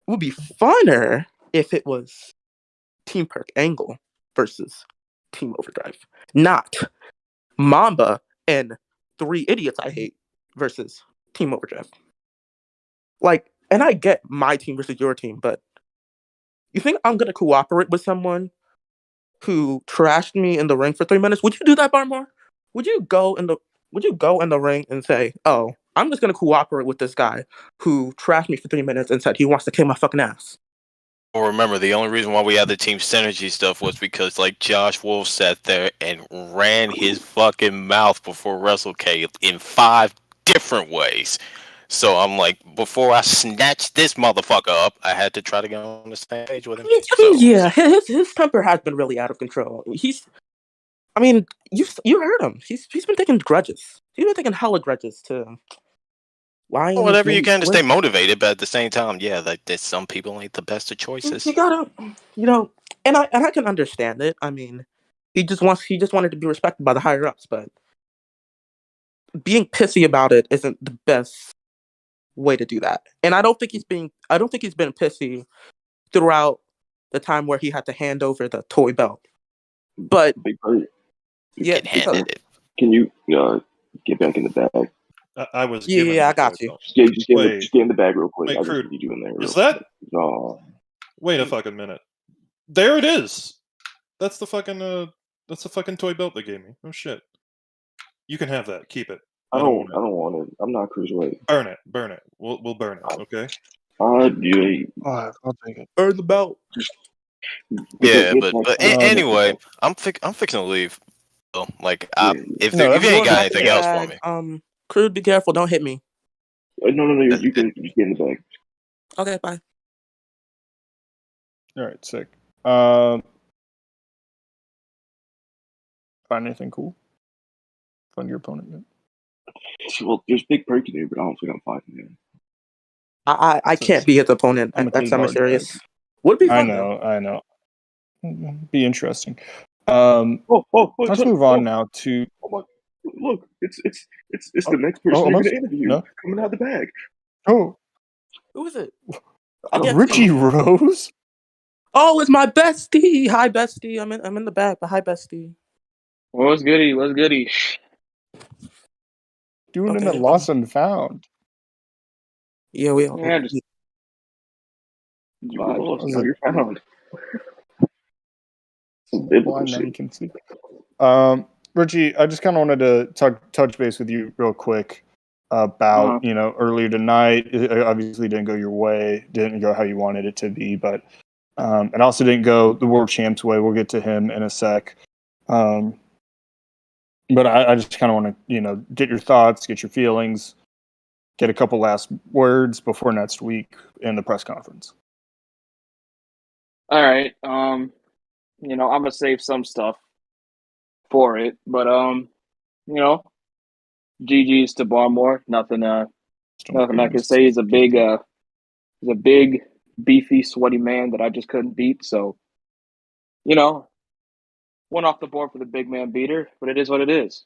Speaker 17: would be funner if it was Team Perk Angle versus Team Overdrive. Not Mamba and 3 idiots I hate versus Team Overdrive. Like, and I get my team versus your team, but you think I'm gonna cooperate with someone who trashed me in the ring for 3 minutes? Would you do that, Barmore? Would you go in the ring and say, "Oh, I'm just gonna cooperate with this guy who trashed me for 3 minutes and said he wants to kick my fucking ass"?
Speaker 4: Well, remember, the only reason why we had the team synergy stuff was because, like, Josh Wolf sat there and ran his fucking mouth before Wrestle K in 5 different ways. So I'm like, before I snatched this motherfucker up, I had to try to get on the same page with him.
Speaker 17: Yeah, his temper has been really out of control. I mean, you heard him. He's been taking grudges. He's been taking hella grudges to Lions.
Speaker 4: Well, whatever you can to stay motivated, but at the same time, yeah, like some people ain't the best of choices.
Speaker 17: You gotta, you know, and I can understand it. I mean, he just wanted to be respected by the higher ups, but being pissy about it isn't the best way to do that. And I don't think he's been pissy throughout the time where he had to hand over the toy belt. But
Speaker 15: Big Bird,
Speaker 17: yeah,
Speaker 15: can you get back in the bag?
Speaker 5: I was.
Speaker 17: Yeah, I got you.
Speaker 15: Just get in the bag real quick.
Speaker 5: Wait,
Speaker 15: I just
Speaker 5: Crude,
Speaker 15: need you in there.
Speaker 5: is that?
Speaker 15: No.
Speaker 5: Wait a fucking minute. There it is. That's the fucking toy belt they gave me. Oh shit. You can have that. Keep it.
Speaker 15: I don't want it. I'm not cruiserweight.
Speaker 5: Burn it. We'll burn it. Okay.
Speaker 1: I'll take it.
Speaker 17: Burn the belt.
Speaker 4: Yeah, but anyway, I'm fixing to leave. So, like, if you ain't got anything else for me,
Speaker 17: Crude, be careful. Don't hit me.
Speaker 15: No. You can get in the bag.
Speaker 17: Okay, bye.
Speaker 1: All right, sick. Find anything cool? Find your opponent yet?
Speaker 15: Well, there's Big Perk in here, but I don't think I'm fighting him.
Speaker 17: I can't be his opponent at Summer Series. Would be fun.
Speaker 1: I know. Be interesting.
Speaker 15: Let's
Speaker 1: let's move on now to.
Speaker 15: Oh my, look, it's the next person you're gonna interview coming out of the bag.
Speaker 1: Oh,
Speaker 17: who is it?
Speaker 1: Richie Rose.
Speaker 17: Oh, it's my bestie. Hi, bestie. I'm in the back, but hi, bestie.
Speaker 19: What's goody?
Speaker 1: Doing in a lost and found.
Speaker 17: Yeah, we.
Speaker 19: Yeah, just
Speaker 15: you lost, now you're found.
Speaker 1: Blind man can see. Richie, I just kind of wanted to touch base with you real quick about earlier tonight. It obviously didn't go your way, didn't go how you wanted it to be, but it also didn't go the world champ's way. We'll get to him in a sec. But I just kind of want to get your thoughts, get your feelings, get a couple last words before next week in the press conference.
Speaker 19: all right. I'm gonna save some stuff for it, but GG's to Barmore. Nothing I can say. He's a big beefy, sweaty man that I just couldn't beat. So, went off the board for the big man beater, but it is what it is.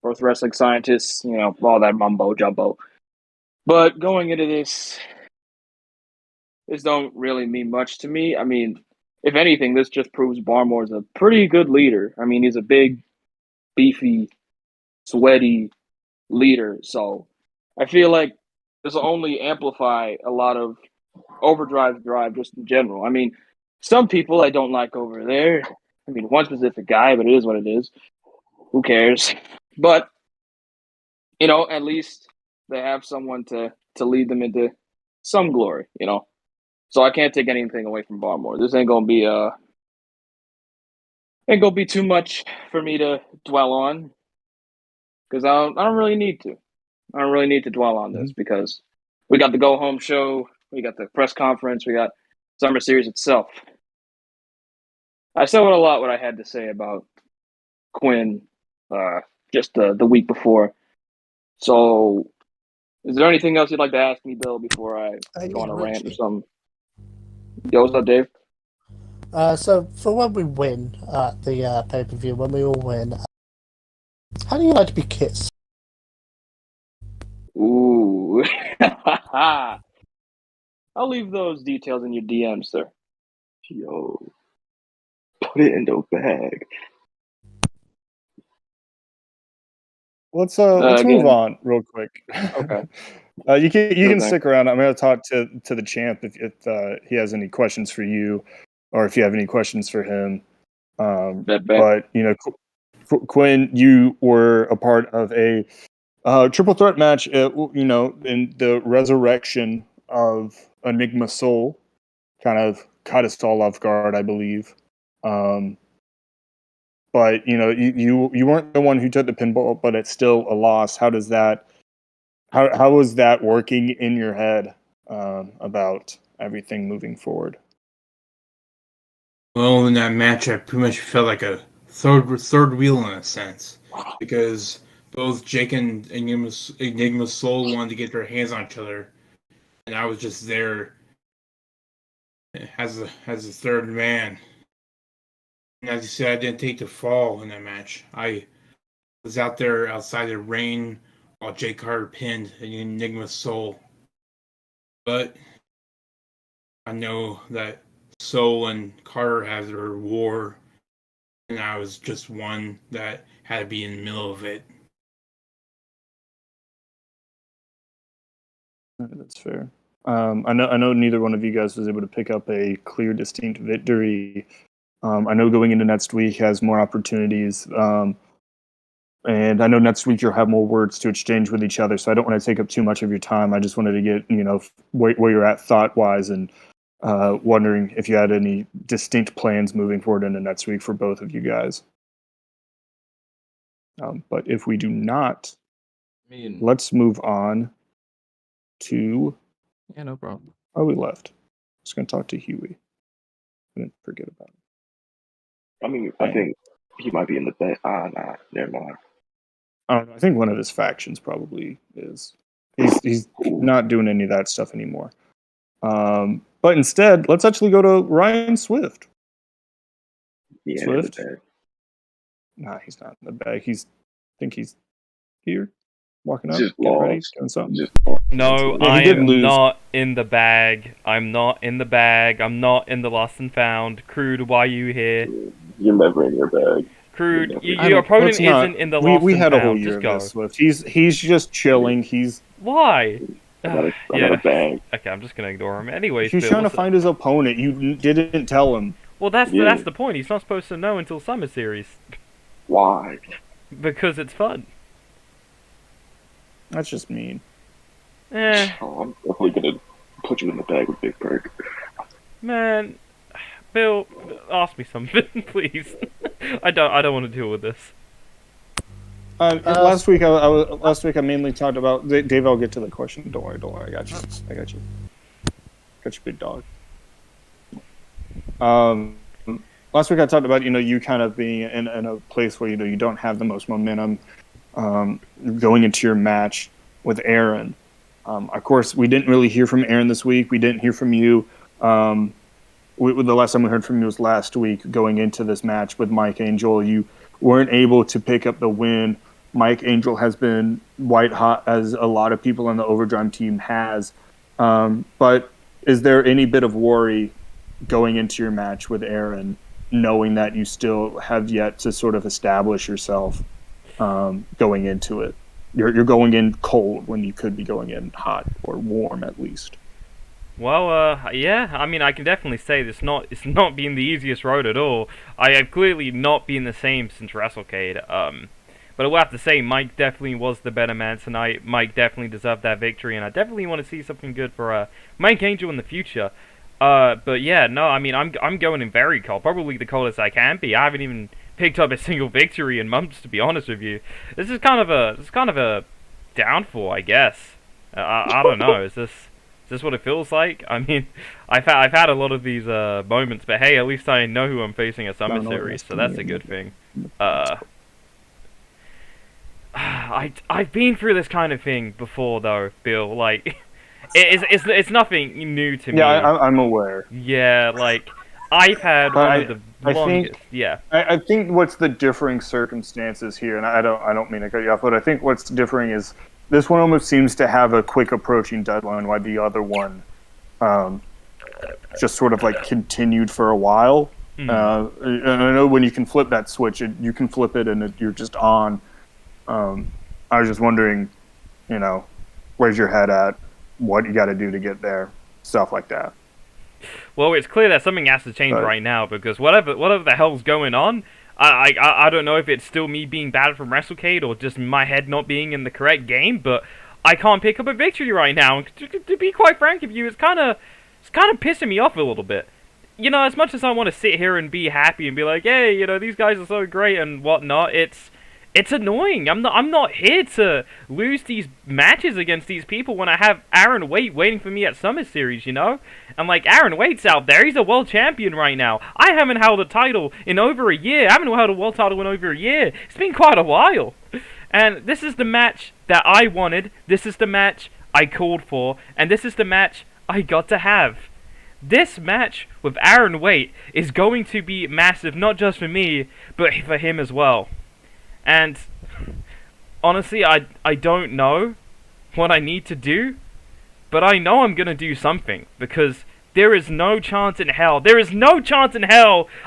Speaker 19: both wrestling scientists, all that mumbo jumbo. But going into this don't really mean much to me. I mean, if anything, this just proves Barmore's a pretty good leader. I mean, he's a big, beefy, sweaty leader. So I feel like this will only amplify a lot of overdrive drive just in general. I mean, some people I don't like over there. I mean, one specific guy, but it is what it is. Who cares? But, at least they have someone to lead them into some glory, So I can't take anything away from Barmore. This ain't gonna be too much for me to dwell on, because I don't really need to. I don't really need to dwell on this because we got the go home show, we got the press conference, we got Summer Series itself. I said a lot what I had to say about Quinn just the week before. So, is there anything else you'd like to ask me, Bill, before I go on a rant or something? Yo, what's up, Dave?
Speaker 6: So for when we win at the pay-per-view, when we all win, how do you like to be kissed?
Speaker 19: Ooh. I'll leave those details in your DMs, sir.
Speaker 15: Yo, put it in the bag.
Speaker 1: Let's move on real quick.
Speaker 19: Okay.
Speaker 1: You can
Speaker 19: Okay.
Speaker 1: stick around. I'm going to talk to the champ if he has any questions for you, or if you have any questions for him. But Quinn, you were a part of a triple threat match. In the resurrection of Enigma Soul, kind of caught us all off guard, I believe. But you weren't the one who took the pinball, but it's still a loss. How does that? How was that working in your head about everything moving forward?
Speaker 20: Well, in that match, I pretty much felt like a third wheel in a sense, because both Jake and Enigma Soul wanted to get their hands on each other, and I was just there as a third man. And as you said, I didn't take the fall in that match. I was out there outside the rain while Jake Carter pinned Enigma Soul. But I know that Soul and Carter have their war, and I was just one that had to be in the middle of it.
Speaker 1: That's fair. I know neither one of you guys was able to pick up a clear, distinct victory. I know going into next week has more opportunities. And I know next week you'll have more words to exchange with each other, so I don't want to take up too much of your time. I just wanted to get, where you're at thought-wise, and wondering if you had any distinct plans moving forward into next week for both of you guys. But if we do not, let's move on to...
Speaker 21: Yeah, no problem.
Speaker 1: Oh, we left. Just going to talk to Huey. I didn't forget about him.
Speaker 15: I mean, I think he might be in the bed. Nah, never mind.
Speaker 1: I don't know. I think one of his factions probably is. He's not doing any of that stuff anymore. But instead, let's actually go to Ryan Swift.
Speaker 15: Yeah,
Speaker 1: Swift?
Speaker 15: in the bag.
Speaker 1: Nah, he's not in the bag. I think he's here, walking up,
Speaker 15: Just
Speaker 1: getting ready,
Speaker 15: lost.
Speaker 1: doing something.
Speaker 22: No,
Speaker 1: Yeah,
Speaker 22: I
Speaker 1: he did
Speaker 22: am
Speaker 1: lose.
Speaker 22: not in the bag. I'm not in the bag. I'm not in the lost and found. Crude, why are you here?
Speaker 15: You're never in your bag.
Speaker 22: Crude, your opponent
Speaker 1: Let's not-
Speaker 22: isn't in the lost
Speaker 1: we
Speaker 22: and
Speaker 1: had a
Speaker 22: found.
Speaker 1: whole year
Speaker 22: Just
Speaker 1: of
Speaker 22: go.
Speaker 1: this, Swift. He's just chilling. He's
Speaker 22: Why?
Speaker 15: I got a
Speaker 22: Yeah.
Speaker 15: bag.
Speaker 22: Okay, I'm just gonna ignore him. Anyways,
Speaker 1: he's
Speaker 22: Bill,
Speaker 1: trying to
Speaker 22: what's up?
Speaker 1: find his opponent. You didn't tell him.
Speaker 22: Well, that's
Speaker 15: Yeah.
Speaker 22: that's the point. He's not supposed to know until Summer Series
Speaker 15: Why?
Speaker 22: because it's fun.
Speaker 1: That's just mean.
Speaker 15: Oh, I'm definitely gonna put you in the bag with Big Perk.
Speaker 22: Man, Bill, ask me something, please. I don't want to deal with this.
Speaker 1: Last week I mainly talked about Dave. I'll get to the question. Don't worry. I got you. Got you, big dog. Last week I talked about you kind of being in a place where you don't have the most momentum going into your match with Aaron. Of course, we didn't really hear from Aaron this week. We didn't hear from you. The last time we heard from you was last week going into this match with Mike Angel. You weren't able to pick up the win. Mike Angel has been white hot, as a lot of people on the Overdrive team has. But is there any bit of worry going into your match with Aaron, knowing that you still have yet to sort of establish yourself going into it? You're going in cold when you could be going in hot or warm at least.
Speaker 22: Well, yeah, I mean, I can definitely say it's not been the easiest road at all. I have clearly not been the same since WrestleCade. But I will have to say, Mike definitely was the better man tonight. Mike definitely deserved that victory, and I definitely want to see something good for Mike Angel in the future. But yeah, no, I mean, I'm going in very cold, probably the coldest I can be. I haven't even picked up a single victory in months, to be honest with you. This is kind of a downfall, I guess. I don't know. Is this what it feels like? I mean, I've had a lot of these moments, but hey, at least I know who I'm facing at Summer Series, so that's a good thing. I've been through this kind of thing before, though, Bill. Like, it's nothing new to me.
Speaker 1: Yeah, I'm aware.
Speaker 22: Yeah, like I've had one of the longest.
Speaker 1: I think what's the differing circumstances here, and I don't mean to cut you off, but I think what's differing is this one almost seems to have a quick approaching deadline, while the other one just sort of like continued for a while. And I know when you can flip that switch, you can flip it and you're just on. I was just wondering, where's your head at? What you got to do to get there? Stuff like that.
Speaker 22: Well, it's clear that something has to change right now, because whatever the hell's going on, I don't know if it's still me being bad from WrestleCade or just my head not being in the correct game, but I can't pick up a victory right now. To be quite frank with you, it's kind of pissing me off a little bit. As much as I want to sit here and be happy and be like, hey, these guys are so great and whatnot, it's annoying. I'm not here to lose these matches against these people when I have Aaron Waite waiting for me at Summer Series, I'm like, Aaron Waite's out there. He's a world champion right now. I haven't held a title in over a year. I haven't held a world title in over a year. It's been quite a while. And this is the match that I wanted. This is the match I called for. And this is the match I got to have. This match with Aaron Waite is going to be massive, not just for me, but for him as well. And honestly, I don't know what I need to do, but I know I'm going to do something, because there is no chance in hell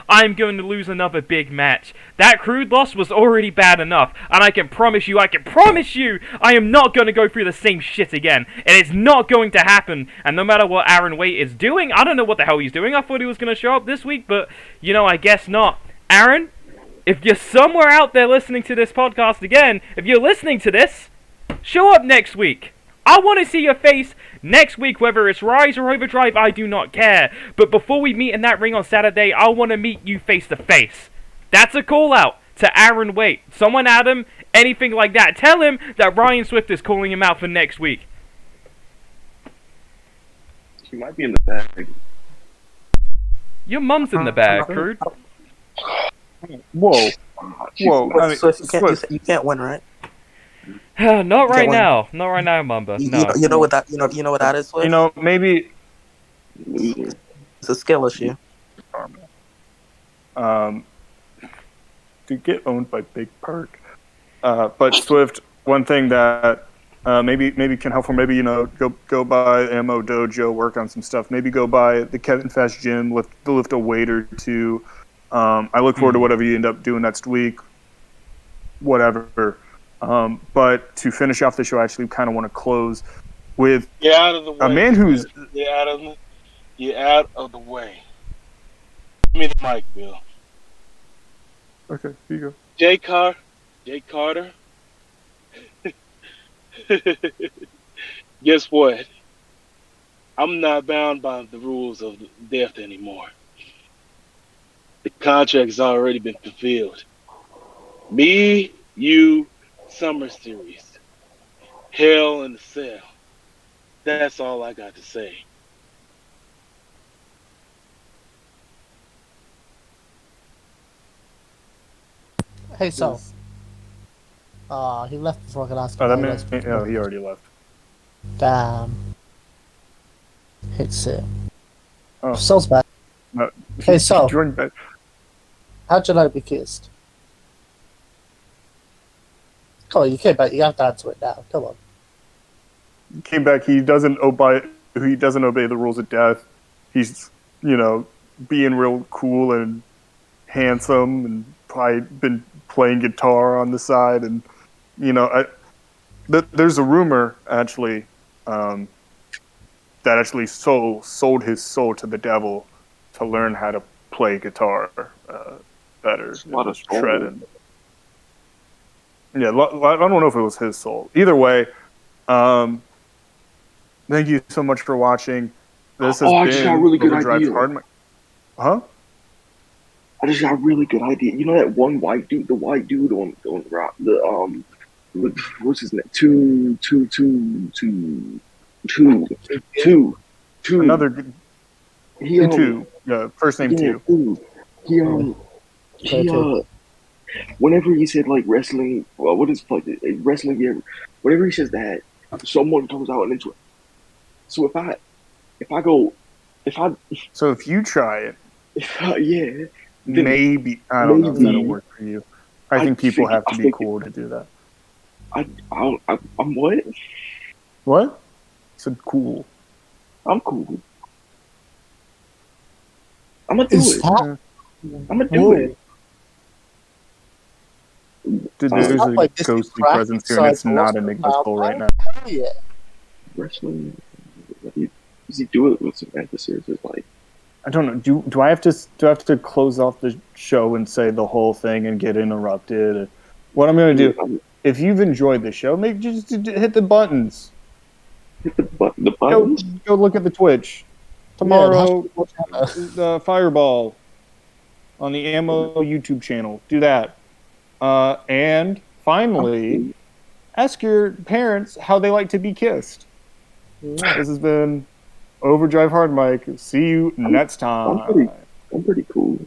Speaker 22: I'm going to lose another big match. That crude loss was already bad enough, and I can promise you, I am not going to go through the same shit again, and it's not going to happen. And no matter what Aaron Waite is doing, I don't know what the hell he's doing. I thought he was going to show up this week, but, I guess not. Aaron, if you're somewhere out there listening to this podcast again, if you're listening to this, show up next week. I want to see your face next week, whether it's Rise or Overdrive, I do not care. But before we meet in that ring on Saturday, I want to meet you face to face. That's a call out to Aaron Waite. Someone add him, anything like that. Tell him that Ryan Swift is calling him out for next week.
Speaker 15: He might be in the bag.
Speaker 22: Your mum's in the bag, Crude.
Speaker 1: Whoa.
Speaker 17: You can't win, right?
Speaker 22: Not right now, Mamba. No.
Speaker 17: You know what that is, Swift?
Speaker 1: Maybe
Speaker 17: it's a skill issue.
Speaker 1: To get owned by Big Perk. But Swift, one thing that maybe can help for, go by Ammo Dojo, work on some stuff. Maybe go by the Kevin Fest gym, lift a weight or two. I look forward to whatever you end up doing next week. Whatever. But to finish off the show, I actually kind of want to close with a man who's...
Speaker 3: Get out of the way. Give me the mic, Bill.
Speaker 1: Okay, here you go.
Speaker 3: Jay Carter. Guess what? I'm not bound by the rules of death anymore. The contract has already been fulfilled. Me, you, Summer Series. Hell in the Cell. That's all I got to say.
Speaker 6: Hey, so. He left before I could ask him.
Speaker 1: Oh, he already left.
Speaker 6: Damn. Hits it.
Speaker 1: Oh.
Speaker 6: Soul's back.
Speaker 1: No.
Speaker 6: Hey, so. How'd you like to be kissed? Come on, you came back. You have to answer it now. Come on.
Speaker 1: He came back. He doesn't obey the rules of death. He's, being real cool and handsome, and probably been playing guitar on the side. And there's a rumor actually that actually sold his soul to the devil to learn how to play guitar better.
Speaker 15: A lot of
Speaker 1: shredding. Yeah, I don't know if it was his soul. Either way, thank you so much for watching. This has
Speaker 15: I
Speaker 1: been
Speaker 15: just got a really good
Speaker 1: Overdrive
Speaker 15: idea.
Speaker 1: Hardmic. Huh?
Speaker 15: I just got a really good idea. You know that one white dude, the white dude on rock, what's his name? Two.
Speaker 1: Another good. Two. First name
Speaker 15: yeah,
Speaker 1: Two.
Speaker 15: Whenever he said like wrestling, what is like wrestling? Yeah, whenever he says that, someone comes out and into it. So
Speaker 1: So if you try it,
Speaker 15: yeah,
Speaker 1: maybe I don't know if that'll work for you. I think people have to be cool to do that.
Speaker 15: I'm what?
Speaker 1: What? I said cool.
Speaker 15: I'm cool. I'm gonna do it. I'm gonna do it.
Speaker 1: Dude, there's a ghostly presence here, and it's not Enigma's soul right now.
Speaker 6: Yeah.
Speaker 15: Wrestling. Does he do it with some emphasis? It's like,
Speaker 1: I don't know. Do I have to close off the show and say the whole thing and get interrupted? What I'm going to do, if you've enjoyed the show, maybe just hit the buttons.
Speaker 15: Hit the buttons?
Speaker 1: Go look at the Twitch. Tomorrow, Fireball on the Ammo YouTube channel. Do that. And finally, ask your parents how they like to be kissed. This has been Overdrive Hardmic. See you next time.
Speaker 15: I'm pretty cool.